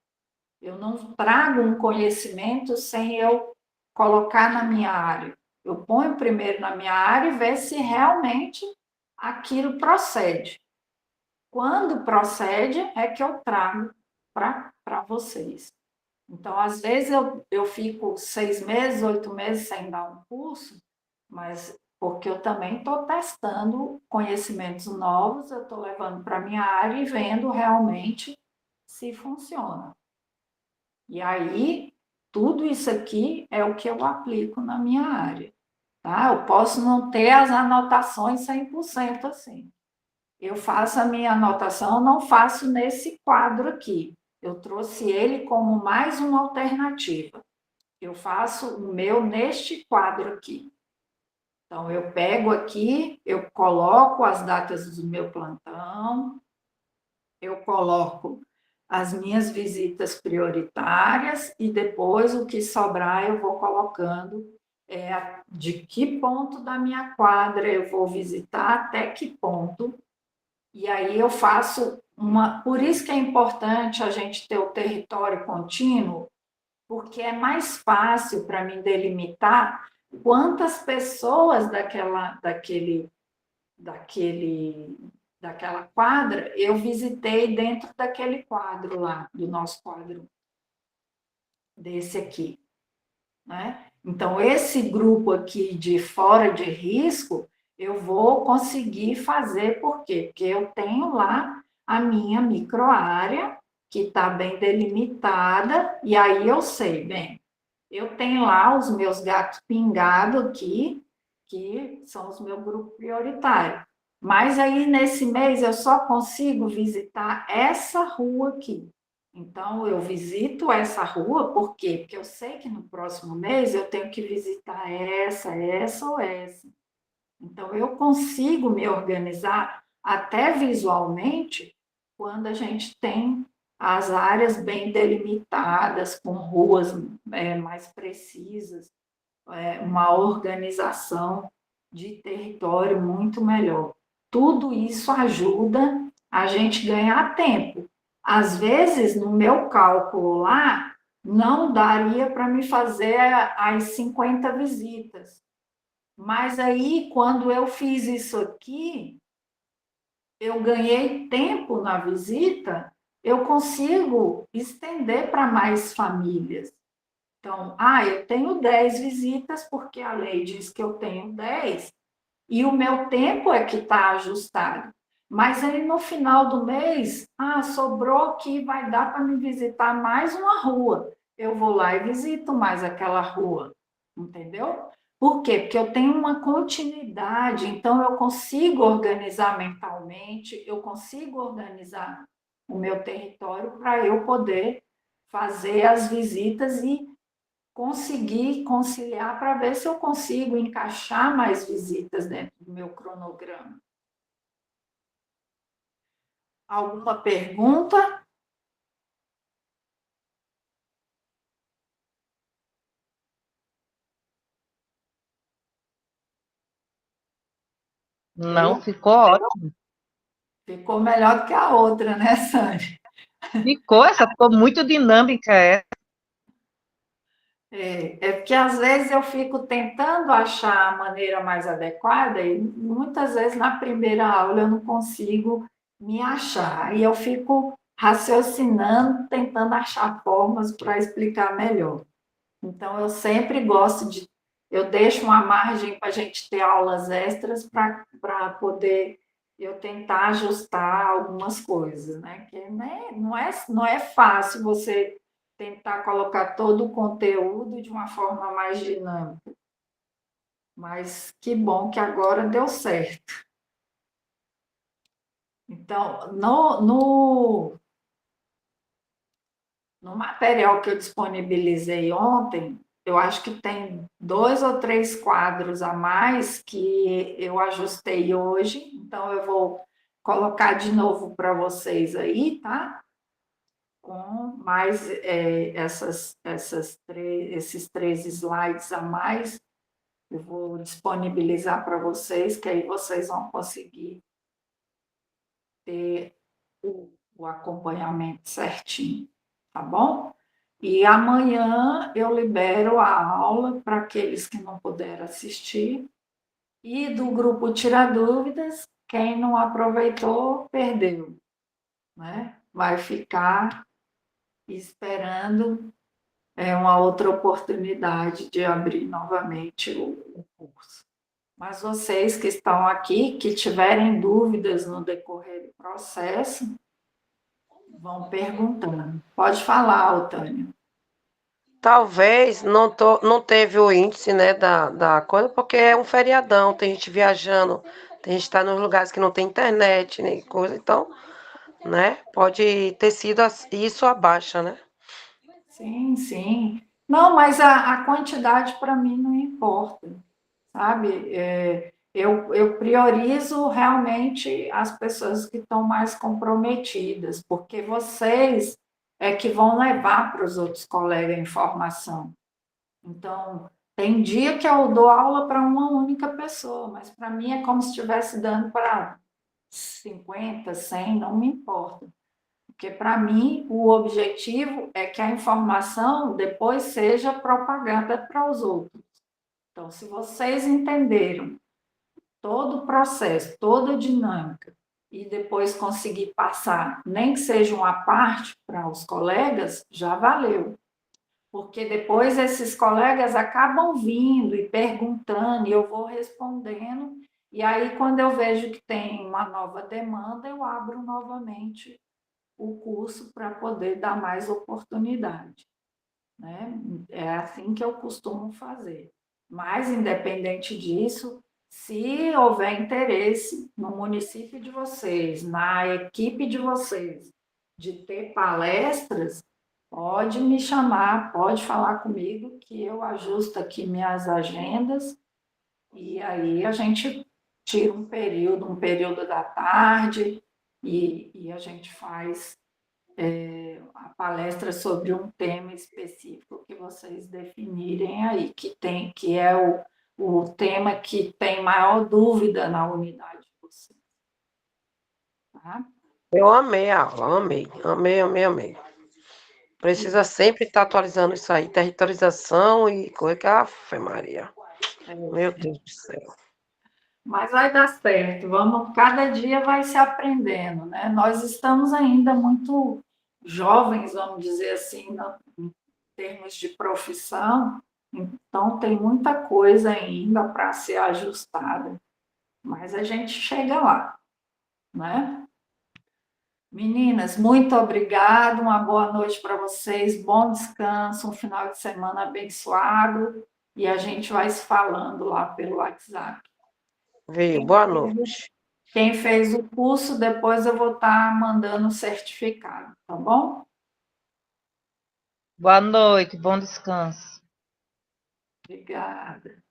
Eu não trago um conhecimento sem eu colocar na minha área. Eu ponho primeiro na minha área e ver se realmente aquilo procede. Quando procede, é que eu trago para vocês. Então, às vezes, eu fico 6 meses, 8 meses sem dar um curso, mas porque eu também estou testando conhecimentos novos, eu estou levando para a minha área e vendo realmente se funciona. E aí, tudo isso aqui é o que eu aplico na minha área. Tá? Eu posso não ter as anotações 100% assim. Eu faço a minha anotação, não faço nesse quadro aqui. Eu trouxe ele como mais uma alternativa. Eu faço o meu neste quadro aqui. Então, eu pego aqui, eu coloco as datas do meu plantão, eu coloco as minhas visitas prioritárias e depois o que sobrar eu vou colocando de que ponto da minha quadra eu vou visitar, até que ponto. E aí eu faço Por isso que é importante a gente ter o território contínuo, porque é mais fácil para mim delimitar quantas pessoas daquela quadra eu visitei dentro daquele quadro lá, do nosso quadro, desse aqui, né? Então, esse grupo aqui de fora de risco, eu vou conseguir fazer, por quê? Porque eu tenho lá a minha microárea, que está bem delimitada, e aí eu sei, bem, eu tenho lá os meus gatos pingados aqui, que são os meus grupos prioritários. Mas aí, nesse mês, eu só consigo visitar essa rua aqui. Então, eu visito essa rua, por quê? Porque eu sei que no próximo mês eu tenho que visitar essa ou essa. Então, eu consigo me organizar até visualmente quando a gente tem as áreas bem delimitadas, com ruas mais precisas, uma organização de território muito melhor. tudo isso ajuda a gente ganhar tempo. Às vezes, no meu cálculo lá, não daria para me fazer as 50 visitas. Mas aí, quando eu fiz isso aqui, eu ganhei tempo na visita, eu consigo estender para mais famílias. Então, eu tenho 10 visitas, porque a lei diz que eu tenho 10, e o meu tempo é que está ajustado. Mas aí no final do mês, sobrou aqui, vai dar para me visitar mais uma rua. Eu vou lá e visito mais aquela rua, entendeu? Por quê? Porque eu tenho uma continuidade, então eu consigo organizar mentalmente, eu consigo organizar o meu território para eu poder fazer as visitas e conseguir conciliar para ver se eu consigo encaixar mais visitas dentro do meu cronograma. Alguma pergunta?
Não, ficou ótimo.
Ficou melhor do que a outra, né, Sandra?
Ficou muito dinâmica.
É porque às vezes eu fico tentando achar a maneira mais adequada e muitas vezes na primeira aula eu não consigo me achar. E eu fico raciocinando, tentando achar formas para explicar melhor. Então, eu sempre gosto de. Eu deixo uma margem para a gente ter aulas extras para poder eu tentar ajustar algumas coisas, né? Que não é fácil você tentar colocar todo o conteúdo de uma forma mais dinâmica. Mas que bom que agora deu certo. Então, no material que eu disponibilizei ontem, eu acho que tem 2 ou 3 quadros a mais que eu ajustei hoje, então eu vou colocar de novo para vocês aí, tá? Com mais esses 3 slides a mais, eu vou disponibilizar para vocês, que aí vocês vão conseguir ter o acompanhamento certinho, tá bom? E amanhã eu libero a aula para aqueles que não puderam assistir. E do grupo Tira Dúvidas, quem não aproveitou, perdeu, né? Vai ficar esperando uma outra oportunidade de abrir novamente o curso. Mas vocês que estão aqui, que tiverem dúvidas no decorrer do processo, vão perguntando. Pode falar, Otânia.
Talvez não teve o índice, né, da coisa, porque é um feriadão, tem gente viajando, tem gente que está nos lugares que não tem internet, nem coisa, então, né, pode ter sido isso abaixo, né?
Sim, sim. Não, mas a quantidade para mim não importa, sabe? Eu priorizo realmente as pessoas que estão mais comprometidas, porque vocês é que vão levar para os outros colegas a informação. Então, tem dia que eu dou aula para uma única pessoa, mas para mim é como se estivesse dando para 50, 100, não me importa. Porque, para mim, o objetivo é que a informação depois seja propagada para os outros. Então, se vocês entenderam todo o processo, toda a dinâmica, e depois conseguir passar, nem que seja uma parte para os colegas, já valeu. Porque depois esses colegas acabam vindo e perguntando, e eu vou respondendo, e aí, quando eu vejo que tem uma nova demanda, eu abro novamente o curso para poder dar mais oportunidade, né? É assim que eu costumo fazer. Mas, independente disso, se houver interesse no município de vocês, na equipe de vocês, de ter palestras, pode me chamar, pode falar comigo, que eu ajusto aqui minhas agendas, e aí a gente tira um período da tarde, e a gente faz a palestra sobre um tema específico que vocês definirem aí, que é o tema que tem maior dúvida na unidade de vocês. tá?
Eu amei a aula, amei, amei, amei, amei. Precisa sempre estar atualizando isso aí, territorialização e coisa que... Afe Maria, meu Deus do céu.
Mas vai dar certo, vamos, cada dia vai se aprendendo, né? Nós estamos ainda muito jovens, vamos dizer assim, em termos de profissão, então tem muita coisa ainda para ser ajustada, mas a gente chega lá, né? Meninas, muito obrigada, uma boa noite para vocês, bom descanso, um final de semana abençoado e a gente vai se falando lá pelo WhatsApp.
Viu, boa noite.
Quem fez o curso, depois eu vou estar mandando o certificado, tá bom?
Boa noite, bom descanso.
Obrigada.